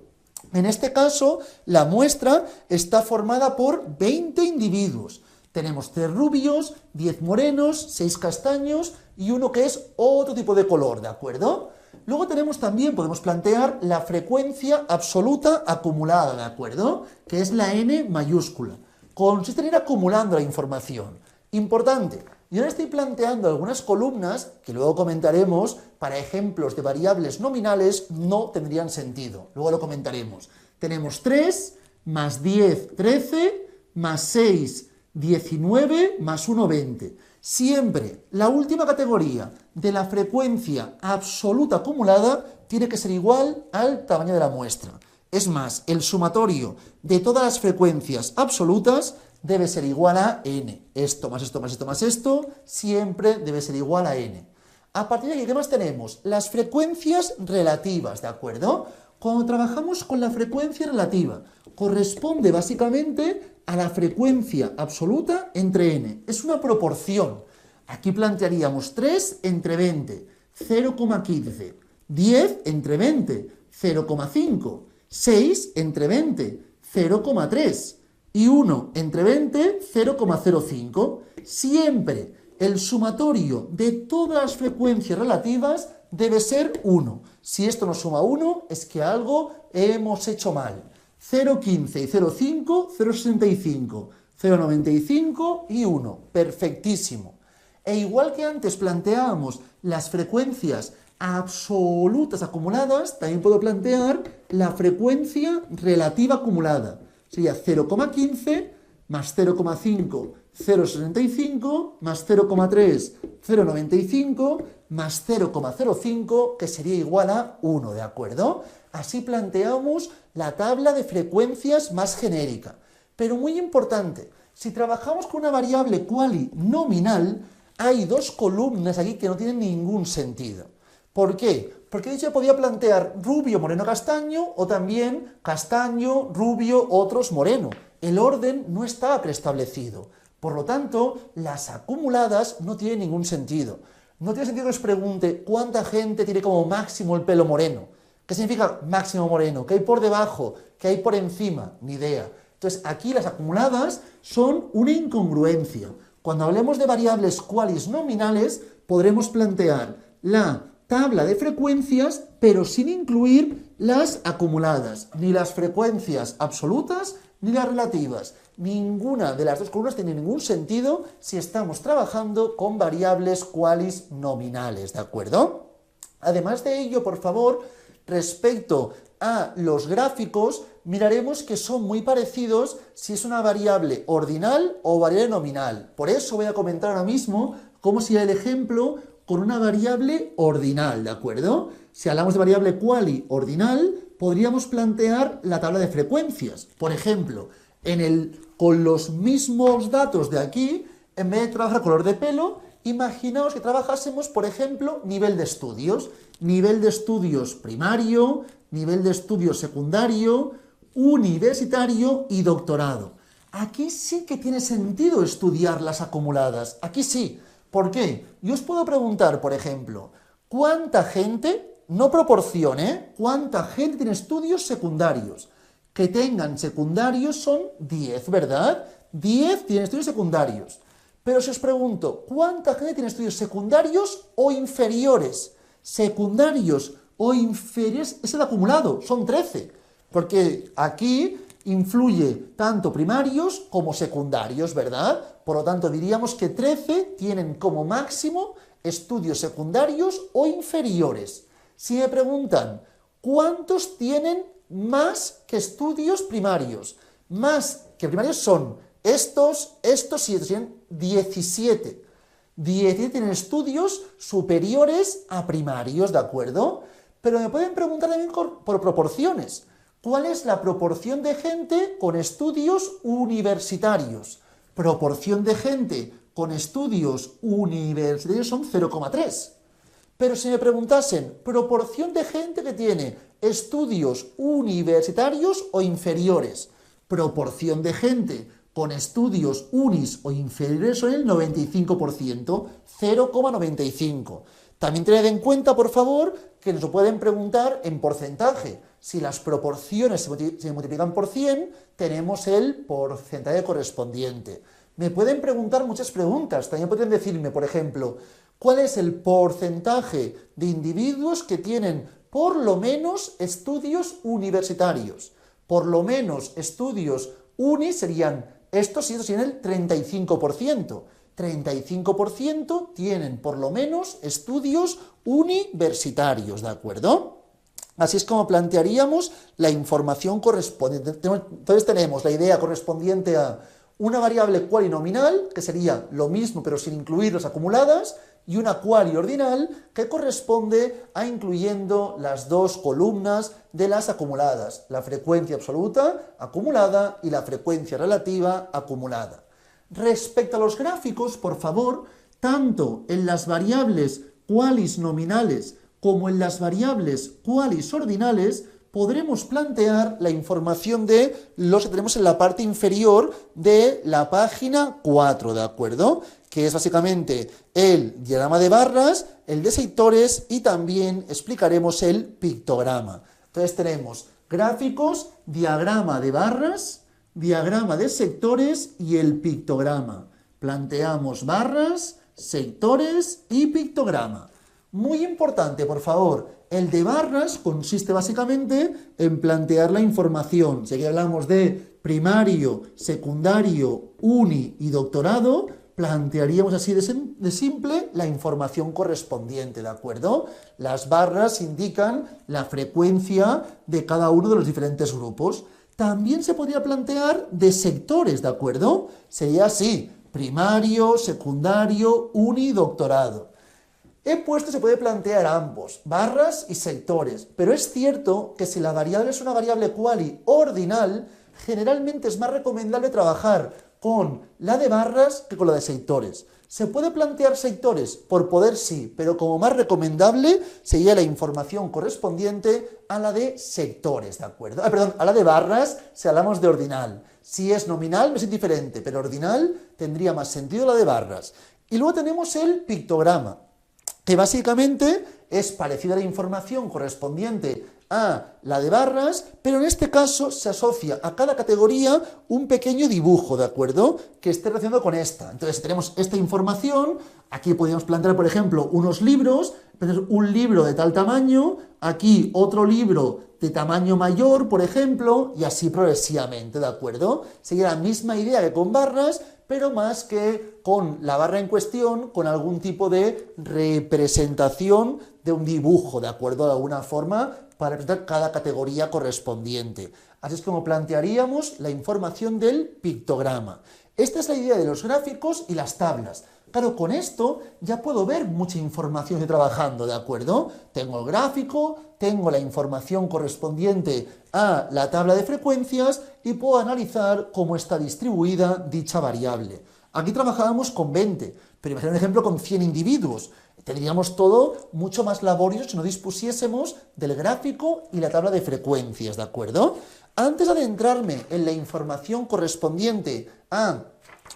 En este caso, la muestra está formada por 20 individuos. Tenemos 3 rubios, 10 morenos, 6 castaños y uno que es otro tipo de color, ¿de acuerdo? Luego tenemos también, podemos plantear la frecuencia absoluta acumulada, ¿de acuerdo? Que es la n mayúscula. Consiste en ir acumulando la información. Importante, yo ahora estoy planteando algunas columnas, que luego comentaremos, para ejemplos de variables nominales no tendrían sentido. Luego lo comentaremos. Tenemos 3, más 10, 13, más 6, 19, más 1, 20. Siempre la última categoría de la frecuencia absoluta acumulada tiene que ser igual al tamaño de la muestra. Es más, el sumatorio de todas las frecuencias absolutas debe ser igual a n. Esto más esto más esto más esto siempre debe ser igual a n. A partir de aquí, ¿qué más tenemos? Las frecuencias relativas, ¿de acuerdo? Cuando trabajamos con la frecuencia relativa, corresponde básicamente a la frecuencia absoluta entre n. Es una proporción. Aquí plantearíamos 3 entre 20, 0,15, 10 entre 20, 0,5, 6 entre 20, 0,3 y 1 entre 20, 0,05. Siempre el sumatorio de todas las frecuencias relativas debe ser 1. Si esto no suma 1, es que algo hemos hecho mal. 0,15 y 0,5, 0,65, 0,95 y 1. Perfectísimo. E igual que antes planteábamos las frecuencias absolutas acumuladas, también puedo plantear la frecuencia relativa acumulada. Sería 0,15 más 0,5, 0,65 más 0,3, 0,95 más 0,05, que sería igual a 1, ¿de acuerdo? Así planteamos la tabla de frecuencias más genérica. Pero muy importante, si trabajamos con una variable quali nominal, hay dos columnas aquí que no tienen ningún sentido. ¿Por qué? Porque de hecho yo podía plantear rubio, moreno, castaño, o también castaño, rubio, otros, moreno. El orden no está preestablecido. Por lo tanto, las acumuladas no tienen ningún sentido. No tiene sentido que os pregunte cuánta gente tiene como máximo el pelo moreno. ¿Qué significa máximo moreno? ¿Qué hay por debajo? ¿Qué hay por encima? Ni idea. Entonces, aquí las acumuladas son una incongruencia. Cuando hablemos de variables qualis nominales, podremos plantear la tabla de frecuencias, pero sin incluir las acumuladas, ni las frecuencias absolutas, ni las relativas. Ninguna de las dos columnas tiene ningún sentido si estamos trabajando con variables qualis nominales, ¿de acuerdo? Además de ello, por favor, respecto a los gráficos, miraremos que son muy parecidos si es una variable ordinal o variable nominal. Por eso voy a comentar ahora mismo cómo sería el ejemplo con una variable ordinal, ¿de acuerdo? Si hablamos de variable quali ordinal, podríamos plantear la tabla de frecuencias. Por ejemplo, con los mismos datos de aquí, en vez de trabajar color de pelo, Imaginaos que trabajásemos, por ejemplo, nivel de estudios primario, nivel de estudios secundario, universitario y doctorado. Aquí sí que tiene sentido estudiar las acumuladas, aquí sí. ¿Por qué? Yo os puedo preguntar, por ejemplo, ¿cuánta gente, no proporción, cuánta gente tiene estudios secundarios? Que tengan secundarios son 10, ¿verdad? 10 tienen estudios secundarios. Pero si os pregunto, ¿cuánta gente tiene estudios secundarios o inferiores? Secundarios o inferiores es el acumulado, son 13. Porque aquí influye tanto primarios como secundarios, ¿verdad? Por lo tanto, diríamos que 13 tienen como máximo estudios secundarios o inferiores. Si me preguntan, ¿cuántos tienen más que estudios primarios? Más que primarios son estos y estos, tienen 17. 17 tienen estudios superiores a primarios, ¿de acuerdo? Pero me pueden preguntar también por proporciones. ¿Cuál es la proporción de gente con estudios universitarios? Proporción de gente con estudios universitarios son 0,3. Pero si me preguntasen, proporción de gente que tiene estudios universitarios o inferiores, proporción de gente con estudios unis o inferiores son el 95%, 0,95. También tened en cuenta, por favor, que nos lo pueden preguntar en porcentaje. Si las proporciones se multiplican por 100, tenemos el porcentaje correspondiente. Me pueden preguntar muchas preguntas. También pueden decirme, por ejemplo, ¿cuál es el porcentaje de individuos que tienen por lo menos estudios universitarios? Por lo menos estudios uni serían estos y estos serían el 35%. 35% tienen por lo menos estudios universitarios, ¿de acuerdo? Así es como plantearíamos la información correspondiente. Entonces tenemos la idea correspondiente a una variable quali nominal, que sería lo mismo pero sin incluir las acumuladas, y una quali ordinal, que corresponde a incluyendo las dos columnas de las acumuladas, la frecuencia absoluta acumulada y la frecuencia relativa acumulada. Respecto a los gráficos, por favor, tanto en las variables qualis nominales como en las variables qualis ordinales, podremos plantear la información de los que tenemos en la parte inferior de la página 4, ¿de acuerdo? Que es básicamente el diagrama de barras, el de sectores y también explicaremos el pictograma. Entonces tenemos gráficos, diagrama de barras, diagrama de sectores y el pictograma. Planteamos barras, sectores y pictograma. Muy importante, por favor, el de barras consiste básicamente en plantear la información. Si aquí hablamos de primario, secundario, uni y doctorado, plantearíamos así de simple la información correspondiente, ¿de acuerdo? Las barras indican la frecuencia de cada uno de los diferentes grupos. También se podría plantear de sectores, ¿de acuerdo? Sería así, primario, secundario, uni, doctorado. He puesto, se puede plantear ambos, barras y sectores, pero es cierto que si la variable es una variable quali ordinal, generalmente es más recomendable trabajar con la de barras que con la de sectores. ¿Se puede plantear sectores? Por poder sí, pero como más recomendable sería la información correspondiente a la de sectores, ¿de acuerdo? Perdón, a la de barras si hablamos de ordinal. Si es nominal es indiferente, pero ordinal tendría más sentido la de barras. Y luego tenemos el pictograma, que básicamente es parecida a la información correspondiente a la de barras, pero en este caso se asocia a cada categoría un pequeño dibujo, ¿de acuerdo?, que esté relacionado con esta. Entonces tenemos esta información, aquí podríamos plantear, por ejemplo, unos libros, un libro de tal tamaño, aquí otro libro de tamaño mayor, por ejemplo, y así progresivamente, ¿de acuerdo? Sería la misma idea que con barras, pero más que con la barra en cuestión, con algún tipo de representación de un dibujo, ¿de acuerdo? De alguna forma, para representar cada categoría correspondiente. Así es como plantearíamos la información del pictograma. Esta es la idea de los gráficos y las tablas. Claro, con esto ya puedo ver mucha información que estoy trabajando, ¿de acuerdo? Tengo el gráfico, tengo la información correspondiente a la tabla de frecuencias y puedo analizar cómo está distribuida dicha variable. Aquí trabajábamos con 20, pero imagina un ejemplo con 100 individuos. Tendríamos todo mucho más laborioso si no dispusiésemos del gráfico y la tabla de frecuencias, ¿de acuerdo? Antes de adentrarme en la información correspondiente a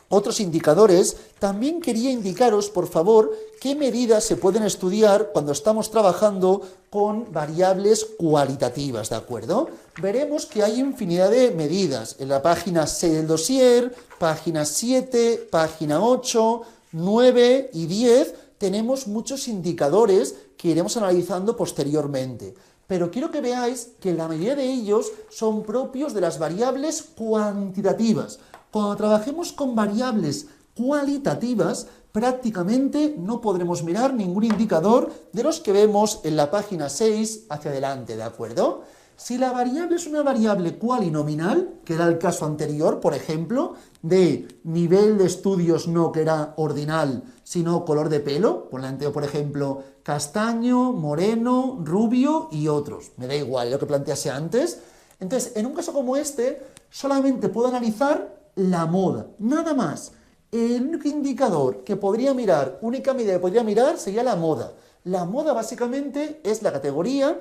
otros indicadores, también quería indicaros, por favor, qué medidas se pueden estudiar cuando estamos trabajando con variables cualitativas, ¿de acuerdo? Veremos que hay infinidad de medidas en la página 6 del dossier, página 7, página 8, 9 y 10, tenemos muchos indicadores que iremos analizando posteriormente. Pero quiero que veáis que la mayoría de ellos son propios de las variables cuantitativas. Cuando trabajemos con variables cualitativas, prácticamente no podremos mirar ningún indicador de los que vemos en la página 6 hacia adelante, ¿de acuerdo? Si la variable es una variable cualinominal, que era el caso anterior, por ejemplo, de nivel de estudios no que era ordinal, sino color de pelo, por ejemplo, castaño, moreno, rubio y otros, me da igual lo que plantease antes. Entonces, en un caso como este, solamente puedo analizar la moda, nada más. El único indicador que podría mirar, única medida que podría mirar sería la moda. La moda básicamente es la categoría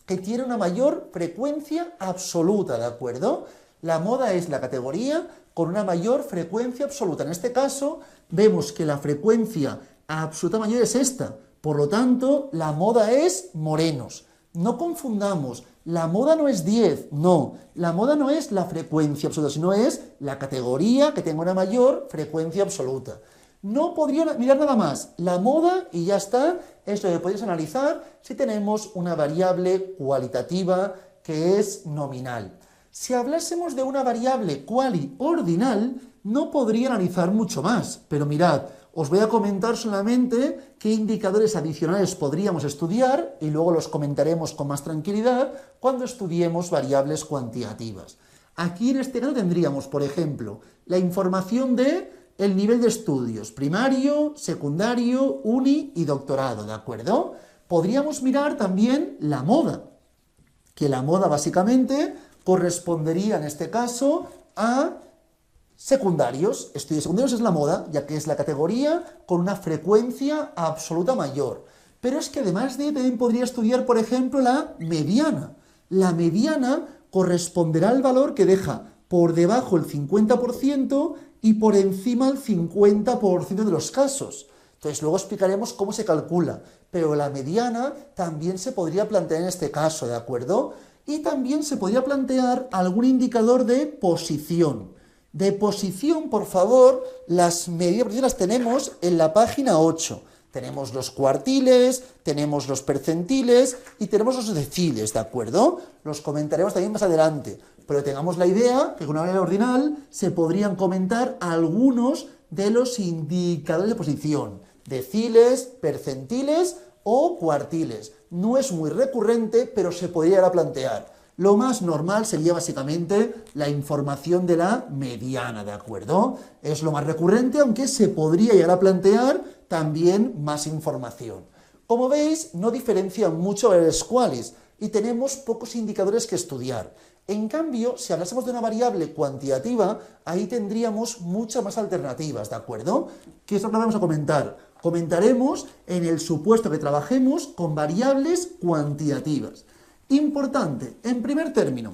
que tiene una mayor frecuencia absoluta, ¿de acuerdo? La moda es la categoría con una mayor frecuencia absoluta. En este caso, vemos que la frecuencia absoluta mayor es esta. Por lo tanto, la moda es morenos. No confundamos, la moda no es 10, no. La moda no es la frecuencia absoluta, sino es la categoría que tenga una mayor frecuencia absoluta. No podría mirar nada más, la moda y ya está, es lo que podéis analizar si tenemos una variable cualitativa que es nominal. Si hablásemos de una variable ordinal, no podría analizar mucho más, pero mirad, os voy a comentar solamente qué indicadores adicionales podríamos estudiar y luego los comentaremos con más tranquilidad cuando estudiemos variables cuantitativas. Aquí en este caso tendríamos, por ejemplo, la información de el nivel de estudios, primario, secundario, uni y doctorado, ¿de acuerdo? Podríamos mirar también la moda, que la moda básicamente correspondería en este caso a secundarios. Estudios secundarios es la moda, ya que es la categoría con una frecuencia absoluta mayor. Pero es que además de también podría estudiar, por ejemplo, la mediana. La mediana corresponderá al valor que deja por debajo el 50% y por encima el 50% de los casos. Entonces luego explicaremos cómo se calcula, pero la mediana también se podría plantear en este caso, ¿de acuerdo? Y también se podría plantear algún indicador de posición. De posición, por favor, las medidas las tenemos en la página 8. Tenemos los cuartiles, tenemos los percentiles y tenemos los deciles, ¿de acuerdo? Los comentaremos también más adelante, pero tengamos la idea que con una variable ordinal se podrían comentar algunos de los indicadores de posición, deciles, percentiles o cuartiles. No es muy recurrente, pero se podría llegar a plantear. Lo más normal sería básicamente la información de la mediana, ¿de acuerdo? Es lo más recurrente, aunque se podría llegar a plantear también más información. Como veis, no diferencian mucho variables qualis y tenemos pocos indicadores que estudiar. En cambio, si hablásemos de una variable cuantitativa, ahí tendríamos muchas más alternativas, ¿de acuerdo? ¿Qué es lo que vamos a comentar? Comentaremos en el supuesto que trabajemos con variables cuantitativas. Importante, en primer término,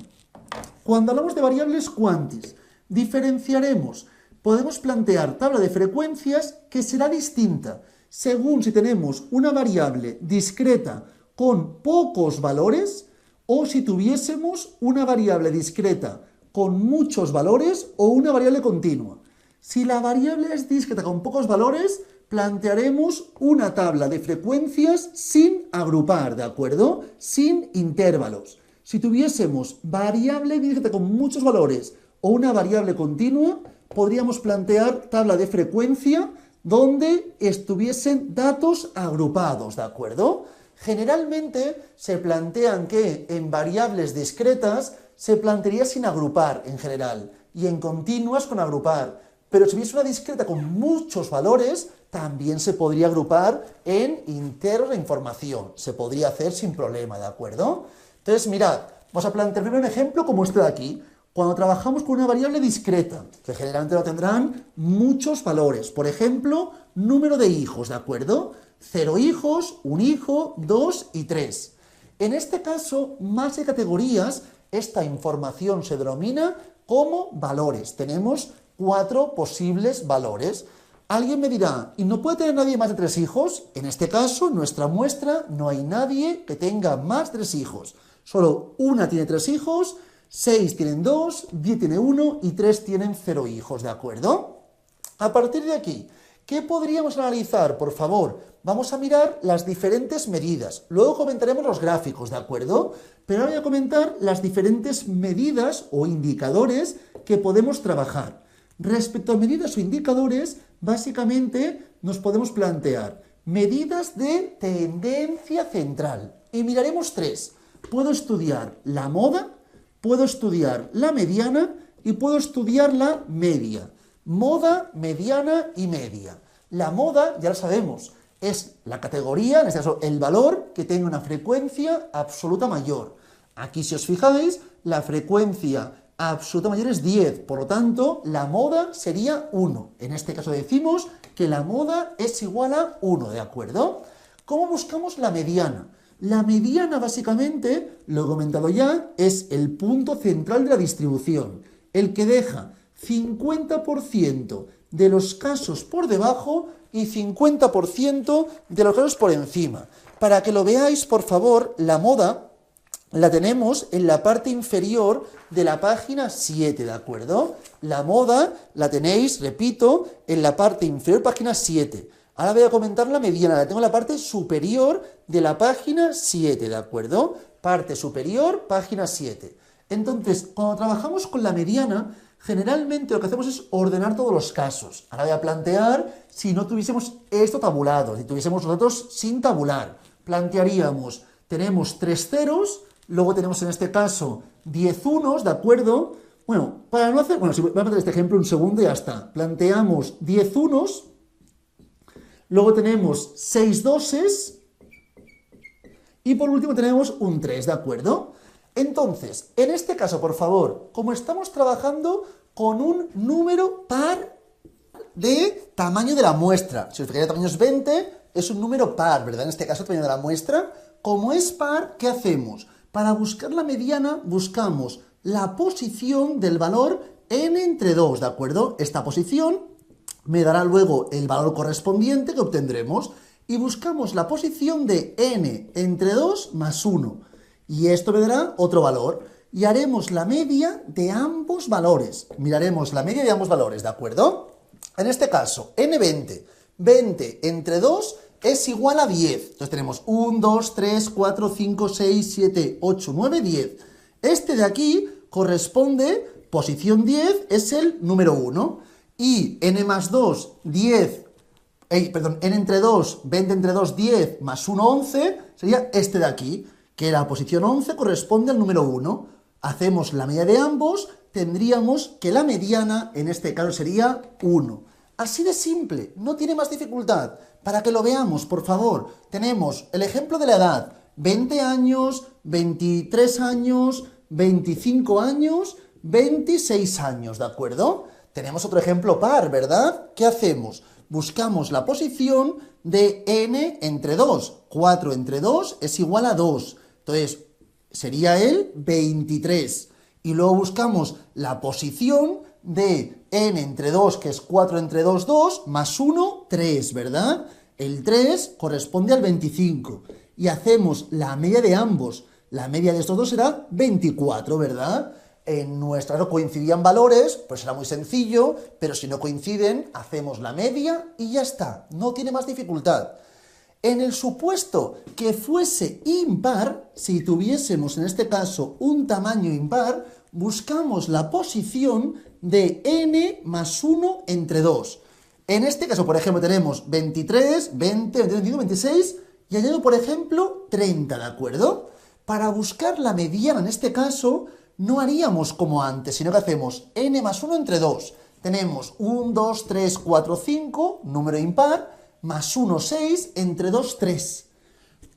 cuando hablamos de variables quantis, diferenciaremos, podemos plantear tabla de frecuencias que será distinta según si tenemos una variable discreta con pocos valores o si tuviésemos una variable discreta con muchos valores o una variable continua. Si la variable es discreta con pocos valores, plantearemos una tabla de frecuencias sin agrupar, ¿de acuerdo? Sin intervalos. Si tuviésemos variable discreta con muchos valores o una variable continua, podríamos plantear tabla de frecuencia donde estuviesen datos agrupados, ¿de acuerdo? Generalmente se plantean que en variables discretas se plantearía sin agrupar en general y en continuas con agrupar. Pero si hubiese una discreta con muchos valores, también se podría agrupar en intervalos de información. Se podría hacer sin problema, ¿de acuerdo? Entonces, mirad, vamos a plantear primero un ejemplo como este de aquí. Cuando trabajamos con una variable discreta, que generalmente lo tendrán muchos valores. Por ejemplo, número de hijos, ¿de acuerdo? 0 hijos, 1 hijo, 2 y 3. En este caso, más de categorías, esta información se denomina como valores. Tenemos 4 posibles valores. Alguien me dirá, ¿y no puede tener nadie más de 3 hijos? En este caso, en nuestra muestra, no hay nadie que tenga más de 3 hijos. Solo una tiene 3 hijos, 6 tienen 2, 10 tiene 1 y 3 tienen 0 hijos, ¿de acuerdo? A partir de aquí, ¿qué podríamos analizar? Por favor, vamos a mirar las diferentes medidas. Luego comentaremos los gráficos, ¿de acuerdo? Pero ahora voy a comentar las diferentes medidas o indicadores que podemos trabajar. Respecto a medidas o indicadores, básicamente nos podemos plantear medidas de tendencia central. Y miraremos 3. Puedo estudiar la moda, puedo estudiar la mediana y puedo estudiar la media. Moda, mediana y media. La moda, ya lo sabemos, es la categoría, en este caso el valor, que tenga una frecuencia absoluta mayor. Aquí, si os fijáis, la frecuencia absoluta mayor es 10, por lo tanto, la moda sería 1. En este caso decimos que la moda es igual a 1, ¿de acuerdo? ¿Cómo buscamos la mediana? La mediana, básicamente, lo he comentado ya, es el punto central de la distribución, el que deja 50% de los casos por debajo y 50% de los casos por encima. Para que lo veáis, por favor, la moda la tenemos en la parte inferior de la página 7, ¿de acuerdo? La moda la tenéis, repito, en la parte inferior, página 7. Ahora voy a comentar la mediana, la tengo en la parte superior de la página 7, ¿de acuerdo? Parte superior, página 7. Entonces, cuando trabajamos con la mediana, generalmente lo que hacemos es ordenar todos los casos. Ahora voy a plantear si no tuviésemos esto tabulado, si tuviésemos los datos sin tabular. Plantearíamos, tenemos 3 ceros, luego tenemos en este caso 10 unos, ¿de acuerdo? Bueno, para no hacer, bueno, si voy a meter este ejemplo un segundo y ya está. Planteamos 10 unos, luego tenemos 6 doses y por último tenemos un 3, ¿de acuerdo? Entonces, en este caso, por favor, como estamos trabajando con un número par de tamaño de la muestra, si os fijáis, el tamaño es 20, es un número par, ¿verdad? En este caso, el tamaño de la muestra, como es par, ¿qué hacemos? Para buscar la mediana, buscamos la posición del valor n entre 2, ¿de acuerdo? Esta posición me dará luego el valor correspondiente que obtendremos y buscamos la posición de n entre 2 más 1. Y esto me dará otro valor. Y haremos la media de ambos valores. Miraremos la media de ambos valores, ¿de acuerdo? En este caso, n20. 20 entre 2 es igual a 10. Entonces tenemos 1, 2, 3, 4, 5, 6, 7, 8, 9, 10. Este de aquí corresponde, posición 10, es el número 1. Y n más 2, 10, n entre 2, 20 entre 2, 10, más 1, 11, sería este de aquí, que la posición 11 corresponde al número 1. Hacemos la media de ambos, tendríamos que la mediana, en este caso, sería 1. Así de simple, no tiene más dificultad. Para que lo veamos, por favor, tenemos el ejemplo de la edad, 20 años, 23 años, 25 años, 26 años, ¿de acuerdo? Tenemos otro ejemplo par, ¿verdad? ¿Qué hacemos? Buscamos la posición de n entre 2. 4 entre 2 es igual a 2. Entonces, sería el 23. Y luego buscamos la posición de n entre 2, que es 4 entre 2, 2, más 1, 3, ¿verdad? El 3 corresponde al 25. Y hacemos la media de ambos. La media de estos dos será 24, ¿verdad? En nuestra caso coincidían valores, pues será muy sencillo, pero si no coinciden, hacemos la media y ya está. No tiene más dificultad. En el supuesto que fuese impar, si tuviésemos en este caso un tamaño impar, buscamos la posición de n más 1 entre 2. En este caso, por ejemplo, tenemos 23, 20, 21, 26 y añado, por ejemplo, 30, ¿de acuerdo? Para buscar la mediana en este caso, no haríamos como antes, sino que hacemos n más 1 entre 2. Tenemos 1, 2, 3, 4, 5, número impar, más 1, 6, entre 2, 3.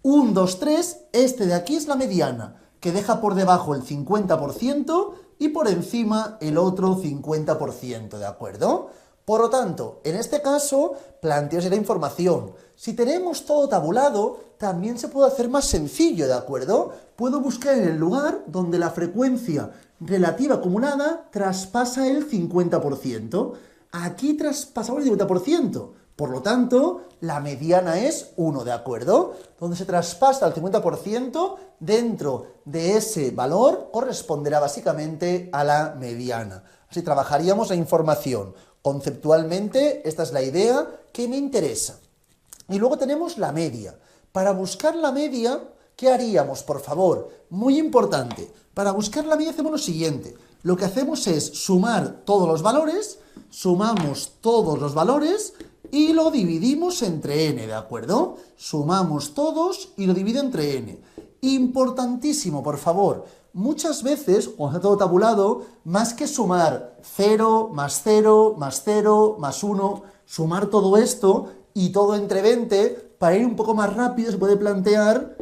1, 2, 3, este de aquí es la mediana, que deja por debajo el 50% y por encima el otro 50%, ¿de acuerdo? Por lo tanto, en este caso, planteos la información. Si tenemos todo tabulado, también se puede hacer más sencillo, ¿de acuerdo? Puedo buscar en el lugar donde la frecuencia relativa acumulada traspasa el 50%. Aquí traspasamos el 50%. Por lo tanto, la mediana es 1, ¿de acuerdo? Donde se traspasa el 50%, dentro de ese valor corresponderá básicamente a la mediana. Así trabajaríamos la información. Conceptualmente, esta es la idea que me interesa. Y luego tenemos la media. Para buscar la media, ¿qué haríamos, por favor? Muy importante. Para buscar la media hacemos lo siguiente. Lo que hacemos es sumar todos los valores, sumamos todos los valores y lo dividimos entre n, ¿de acuerdo? Sumamos todos y lo divido entre n. Importantísimo, por favor. Muchas veces, cuando está todo tabulado, más que sumar 0, más 0, más 0, más 1, sumar todo esto y todo entre 20, para ir un poco más rápido se puede plantear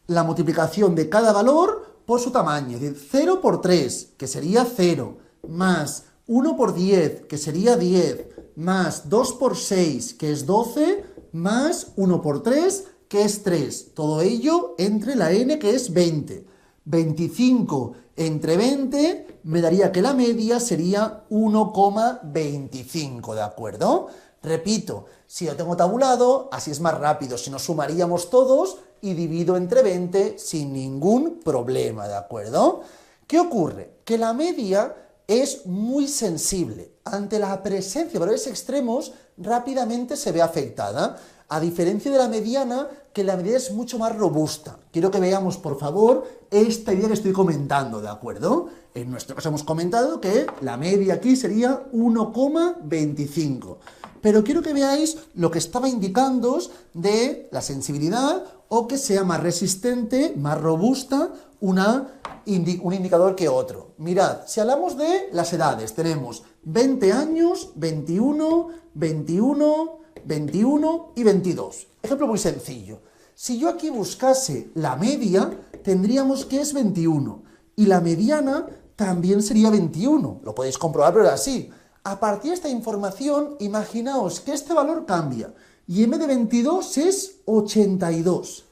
la multiplicación de cada valor por su tamaño. Es decir, 0 por 3, que sería 0, más 1 por 10, que sería 10, más 2 por 6, que es 12, más 1 por 3, que es 3. Todo ello entre la n, que es 20. 25 entre 20 me daría que la media sería 1,25, ¿de acuerdo? Repito, si lo tengo tabulado, así es más rápido, si no sumaríamos todos y divido entre 20 sin ningún problema, ¿de acuerdo? ¿Qué ocurre? Que la media es muy sensible. Ante la presencia de valores extremos, rápidamente se ve afectada. A diferencia de la mediana, que la mediana es mucho más robusta. Quiero que veamos, por favor, esta idea que estoy comentando, ¿de acuerdo? En nuestro caso hemos comentado que la media aquí sería 1,25. Pero quiero que veáis lo que estaba indicando de la sensibilidad o que sea más resistente, más robusta, un indicador que otro. Mirad, si hablamos de las edades, tenemos 20 años, 21, 21... 21 y 22. Ejemplo muy sencillo. Si yo aquí buscase la media, tendríamos que es 21. Y la mediana también sería 21. Lo podéis comprobar, pero es así. A partir de esta información, imaginaos que este valor cambia. Y en vez de 22 es 82.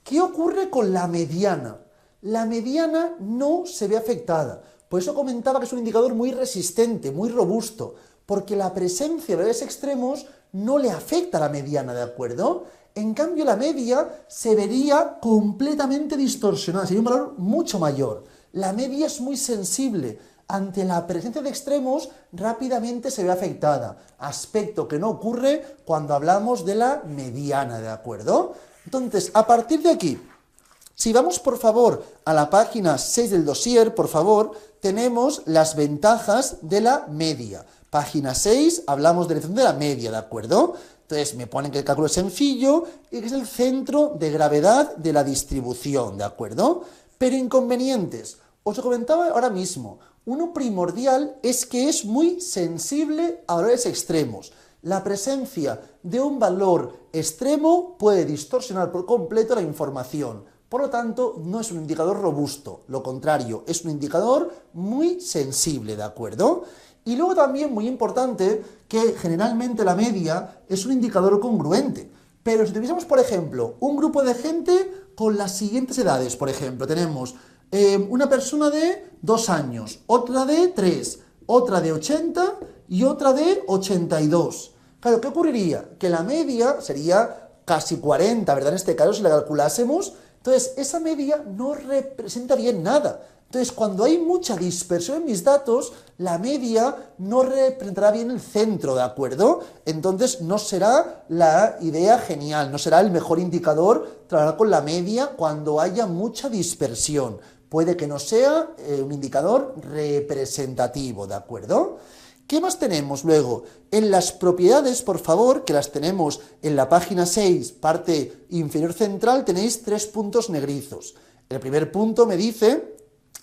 ¿Qué ocurre con la mediana? La mediana no se ve afectada. Por eso comentaba que es un indicador muy resistente, muy robusto. Porque la presencia de valores extremos no le afecta a la mediana, ¿de acuerdo? En cambio, la media se vería completamente distorsionada, sería un valor mucho mayor. La media es muy sensible. Ante la presencia de extremos, rápidamente se ve afectada. Aspecto que no ocurre cuando hablamos de la mediana, ¿de acuerdo? Entonces, a partir de aquí, si vamos, por favor, a la página 6 del dossier, por favor, tenemos las ventajas de la media. Página 6, hablamos de la elección de la media, ¿de acuerdo? Entonces me ponen que el cálculo es sencillo y que es el centro de gravedad de la distribución, ¿de acuerdo? Pero inconvenientes. Os lo comentaba ahora mismo. Uno primordial es que es muy sensible a valores extremos. La presencia de un valor extremo puede distorsionar por completo la información. Por lo tanto, no es un indicador robusto. Lo contrario, es un indicador muy sensible, ¿de acuerdo? Y luego también, muy importante, que generalmente la media es un indicador congruente. Pero si tuviésemos, por ejemplo, un grupo de gente con las siguientes edades, por ejemplo, tenemos una persona de 2 años, otra de 3, otra de 80 y otra de 82. Claro, ¿qué ocurriría? Que la media sería casi 40, ¿verdad? En este caso, si la calculásemos, entonces esa media no representa bien nada. Entonces, cuando hay mucha dispersión en mis datos, la media no representará bien el centro, ¿de acuerdo? Entonces, no será la idea genial, no será el mejor indicador trabajar con la media cuando haya mucha dispersión. Puede que no sea un indicador representativo, ¿de acuerdo? ¿Qué más tenemos luego? En las propiedades, por favor, que las tenemos en la página 6, parte inferior central, tenéis 3 puntos negrizos. El primer punto me dice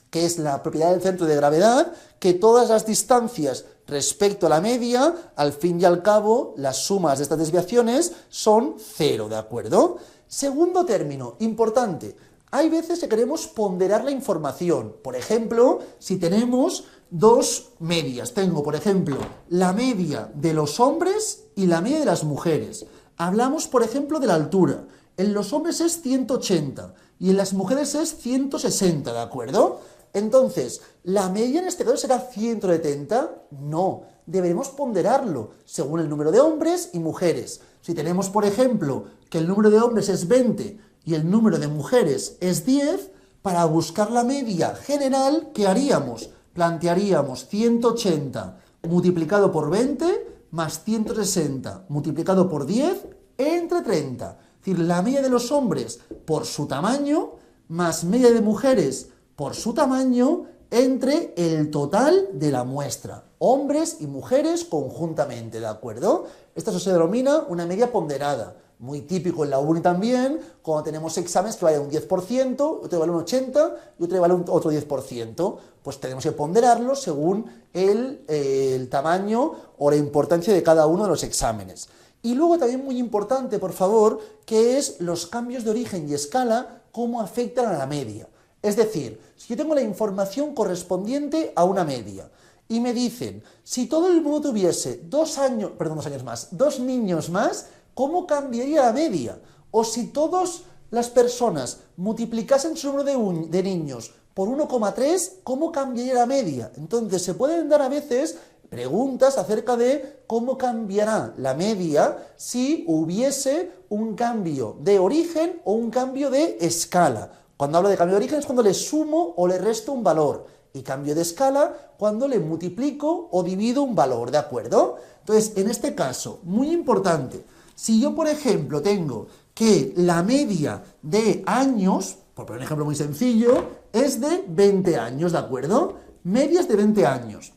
que es la propiedad del centro de gravedad, que todas las distancias respecto a la media, al fin y al cabo, las sumas de estas desviaciones son 0, ¿de acuerdo? Segundo término, importante, Hay veces que queremos ponderar la información. Por ejemplo, si tenemos dos medias. Tengo, por ejemplo, la media de los hombres y la media de las mujeres. Hablamos, por ejemplo, de la altura. En los hombres es 180 y en las mujeres es 160, ¿de acuerdo? Entonces, ¿la media en este caso será 170? No, debemos ponderarlo según el número de hombres y mujeres. Si tenemos, por ejemplo, que el número de hombres es 20 y el número de mujeres es 10, para buscar la media general, ¿qué haríamos? Plantearíamos 180 multiplicado por 20 más 160 multiplicado por 10 entre 30. Es decir, la media de los hombres por su tamaño más media de mujeres por su tamaño entre el total de la muestra, hombres y mujeres conjuntamente, ¿de acuerdo? Esto se denomina una media ponderada, muy típico en la uni también, cuando tenemos exámenes que valen un 10%, otro vale un 80% y otro vale otro 10%, pues tenemos que ponderarlo según el tamaño o la importancia de cada uno de los exámenes. Y luego también muy importante, por favor, que es los cambios de origen y escala, cómo afectan a la media. Es decir, si yo tengo la información correspondiente a una media y me dicen, si todo el mundo tuviese dos niños más, ¿cómo cambiaría la media? O si todas las personas multiplicasen su número de niños por 1,3, ¿cómo cambiaría la media? Entonces se pueden dar a veces preguntas acerca de cómo cambiará la media si hubiese un cambio de origen o un cambio de escala. Cuando hablo de cambio de origen es cuando le sumo o le resto un valor, y cambio de escala cuando le multiplico o divido un valor, ¿de acuerdo? Entonces, en este caso, muy importante, si yo, por ejemplo, tengo que la media de años, por poner un ejemplo muy sencillo, es de 20 años, ¿de acuerdo? Medias de 20 años.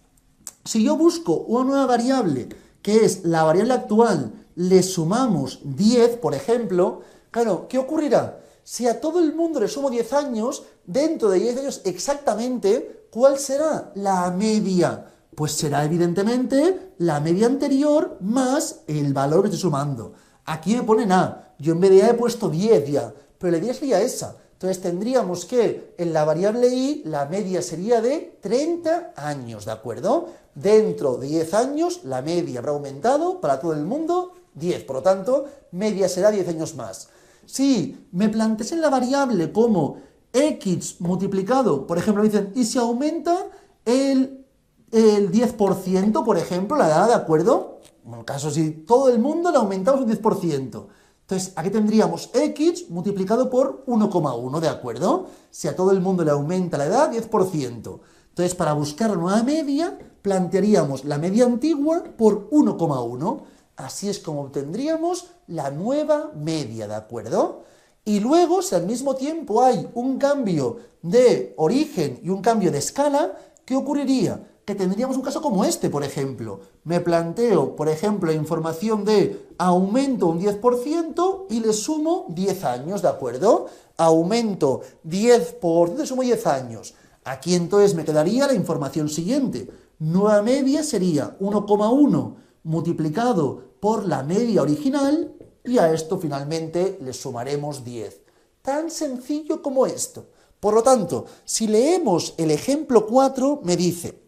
Si yo busco una nueva variable, que es la variable actual, le sumamos 10, por ejemplo, claro, ¿qué ocurrirá? Si a todo el mundo le sumo 10 años, dentro de 10 años exactamente, ¿cuál será la media? Pues será evidentemente la media anterior más el valor que estoy sumando. Aquí me ponen A, yo en vez de A he puesto 10 ya, pero la idea sería esa. Entonces tendríamos que en la variable I la media sería de 30 años, ¿de acuerdo? Dentro de 10 años la media habrá aumentado para todo el mundo 10, por lo tanto, media será 10 años más. Si me plantease la variable como x multiplicado, por ejemplo, me dicen, ¿y si aumenta el 10%, por ejemplo, la edad, ¿de acuerdo? En el caso, si todo el mundo le aumentamos un 10%. Entonces, aquí tendríamos x multiplicado por 1,1, ¿de acuerdo? Si a todo el mundo le aumenta la edad, 10%. Entonces, para buscar la nueva media, plantearíamos la media antigua por 1,1. Así es como obtendríamos la nueva media, ¿de acuerdo? Y luego, si al mismo tiempo hay un cambio de origen y un cambio de escala, ¿qué ocurriría? Que tendríamos un caso como este, por ejemplo. Me planteo, por ejemplo, la información de aumento un 10% y le sumo 10 años, ¿de acuerdo? Aumento 10%, le sumo 10 años. Aquí entonces me quedaría la información siguiente. Nueva media sería 1,1 multiplicado por la media original y a esto finalmente le sumaremos 10. Tan sencillo como esto. Por lo tanto, si leemos el ejemplo 4, me dice,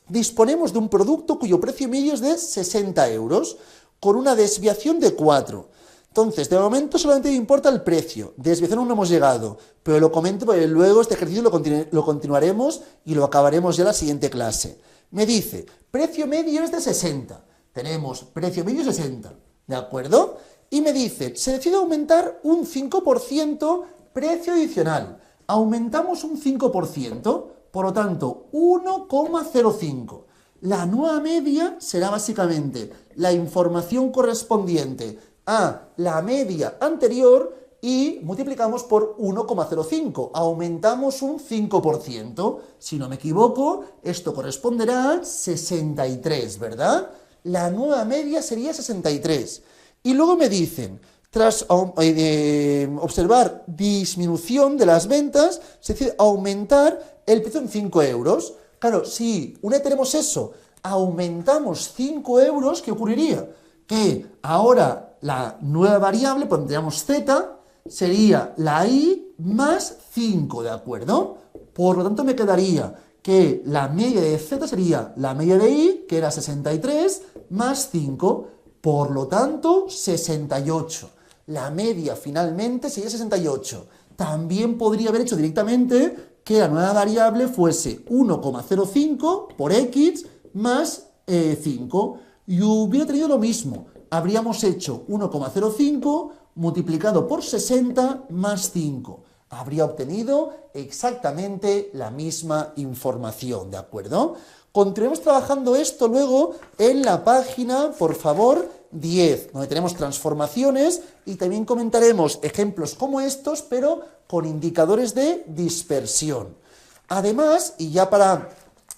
disponemos de un producto cuyo precio medio es de 60 euros, con una desviación de 4. Entonces, de momento solamente me importa el precio, desviación aún no hemos llegado, pero lo comento porque luego este ejercicio lo continuaremos y lo acabaremos ya en la siguiente clase. Me dice, precio medio es de 60. Tenemos precio medio 60, ¿de acuerdo? Y me dice, se decide aumentar un 5% precio adicional. Aumentamos un 5%, por lo tanto, 1,05. La nueva media será básicamente la información correspondiente a la media anterior y multiplicamos por 1,05. Aumentamos un 5%. Si no me equivoco, esto corresponderá a 63, ¿verdad? La nueva media sería 63. Y luego me dicen, tras observar disminución de las ventas, se decide aumentar el precio en 5 euros. Claro, si una vez tenemos eso, aumentamos 5 euros, ¿qué ocurriría? Que ahora la nueva variable, pondríamos z, sería la I más 5, ¿de acuerdo? Por lo tanto, me quedaría que la media de Z sería la media de I, que era 63, más 5, por lo tanto, 68. La media finalmente sería 68. También podría haber hecho directamente que la nueva variable fuese 1,05 por X más 5 y hubiera tenido lo mismo. Habríamos hecho 1,05 multiplicado por 60 más 5. Habría obtenido exactamente la misma información, ¿de acuerdo? Continuemos trabajando esto luego en la página, por favor, 10, donde tenemos transformaciones y también comentaremos ejemplos como estos, pero con indicadores de dispersión. Además, y ya para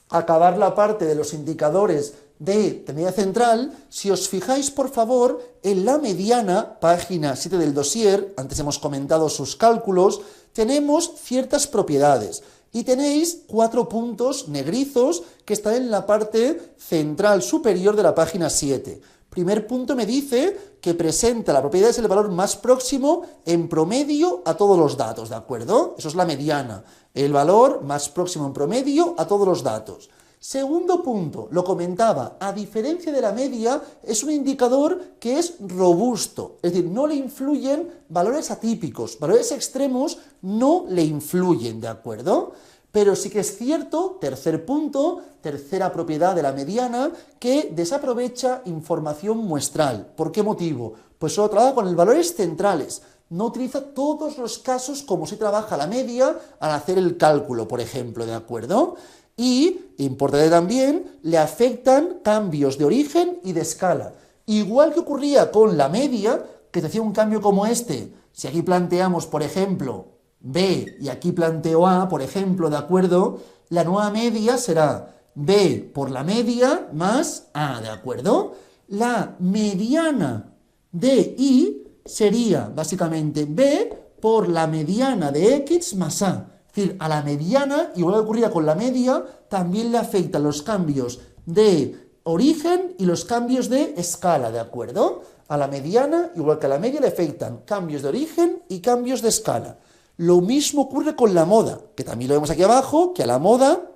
acabar la parte de los indicadores de tendencia central, si os fijáis, por favor, en la mediana, página 7 del dossier, antes hemos comentado sus cálculos, tenemos ciertas propiedades. Y tenéis 4 puntos negrizos que están en la parte central superior de la página 7. Primer punto me dice que presenta la propiedad es el valor más próximo en promedio a todos los datos, ¿de acuerdo? Eso es la mediana, el valor más próximo en promedio a todos los datos. Segundo punto, lo comentaba, a diferencia de la media, es un indicador que es robusto, es decir, no le influyen valores atípicos, valores extremos no le influyen, ¿de acuerdo? Pero sí que es cierto, tercer punto, tercera propiedad de la mediana, que desaprovecha información muestral. ¿Por qué motivo? Pues solo trabaja con los valores centrales, no utiliza todos los casos como si trabaja la media al hacer el cálculo, por ejemplo, ¿de acuerdo? Y, importante también, le afectan cambios de origen y de escala. Igual que ocurría con la media, que se hacía un cambio como este, si aquí planteamos, por ejemplo, B y aquí planteo A, por ejemplo, ¿de acuerdo? La nueva media será B por la media más A, ¿de acuerdo? La mediana de I sería básicamente B por la mediana de X más A. Es decir, a la mediana, igual que ocurría con la media, también le afectan los cambios de origen y los cambios de escala, ¿de acuerdo? A la mediana, igual que a la media, le afectan cambios de origen y cambios de escala. Lo mismo ocurre con la moda, que también lo vemos aquí abajo, que a la moda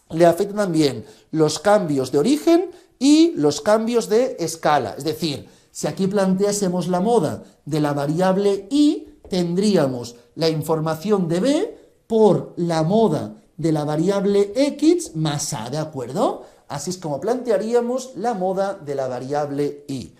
le afectan también los cambios de origen y los cambios de escala. Es decir, si aquí planteásemos la moda de la variable I, tendríamos la información de B por la moda de la variable X más A, ¿de acuerdo? Así es como plantearíamos la moda de la variable I.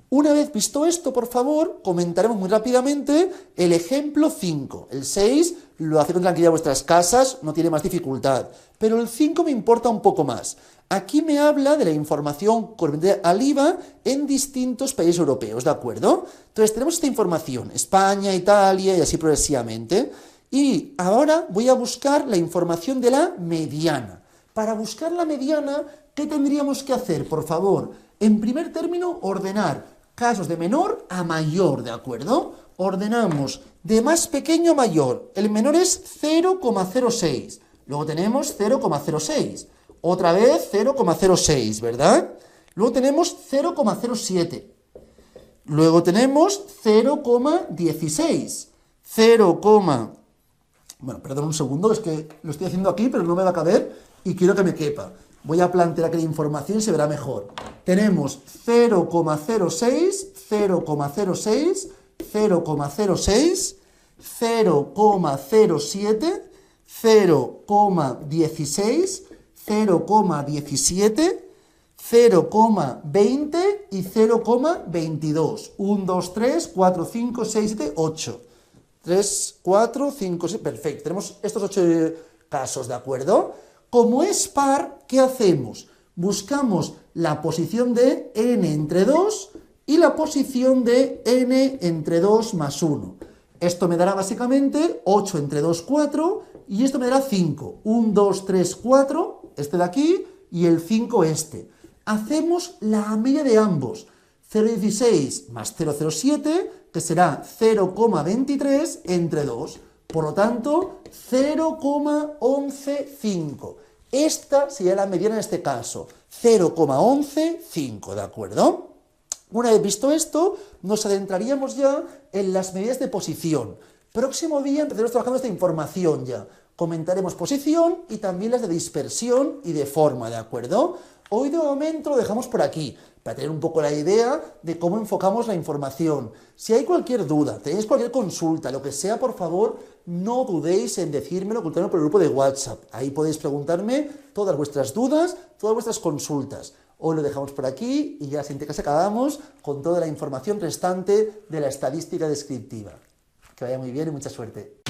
Una vez visto esto, por favor, comentaremos muy rápidamente el ejemplo 5. El 6 lo hacéis con tranquilidad en vuestras casas, no tiene más dificultad. Pero el 5 me importa un poco más. Aquí me habla de la información correspondiente al IVA en distintos países europeos, ¿de acuerdo? Entonces tenemos esta información, España, Italia y así progresivamente. Y ahora voy a buscar la información de la mediana. Para buscar la mediana, ¿qué tendríamos que hacer? Por favor, en primer término, ordenar casos de menor a mayor, ¿de acuerdo? Ordenamos de más pequeño a mayor. El menor es 0,06. Luego tenemos 0,06. Otra vez 0,06, ¿verdad? Luego tenemos 0,07. Luego tenemos 0,16. Bueno, perdón un segundo, es que lo estoy haciendo aquí, pero no me va a caber y quiero que me quepa. Voy a plantear aquí la información y se verá mejor. Tenemos 0,06, 0,06, 0,06, 0,07, 0,16, 0,17, 0,20 y 0,22. 1, 2, 3, 4, 5, 6, 7, 8. 3, 4, 5, 6, perfecto. Tenemos estos 8 casos, ¿de acuerdo? Como es par, ¿qué hacemos? Buscamos la posición de n entre 2 y la posición de n entre 2 más 1. Esto me dará básicamente 8 entre 2, 4, y esto me dará 5. 1, 2, 3, 4, este de aquí, y el 5 este. Hacemos la media de ambos. 0,16 más 0,07, que será 0,23 entre 2. Por lo tanto, 0,115. Esta sería la mediana en este caso. 0,115, ¿de acuerdo? Una vez visto esto, nos adentraríamos ya en las medidas de posición. Próximo día empezaremos trabajando esta información ya. Comentaremos posición y también las de dispersión y de forma, ¿de acuerdo? Hoy de momento lo dejamos por aquí, para tener un poco la idea de cómo enfocamos la información. Si hay cualquier duda, tenéis cualquier consulta, lo que sea, por favor, no dudéis en decírmelo, ocultarlo por el grupo de WhatsApp. Ahí podéis preguntarme todas vuestras dudas, todas vuestras consultas. Hoy lo dejamos por aquí y ya la siguiente clase acabamos con toda la información restante de la estadística descriptiva. Que vaya muy bien y mucha suerte.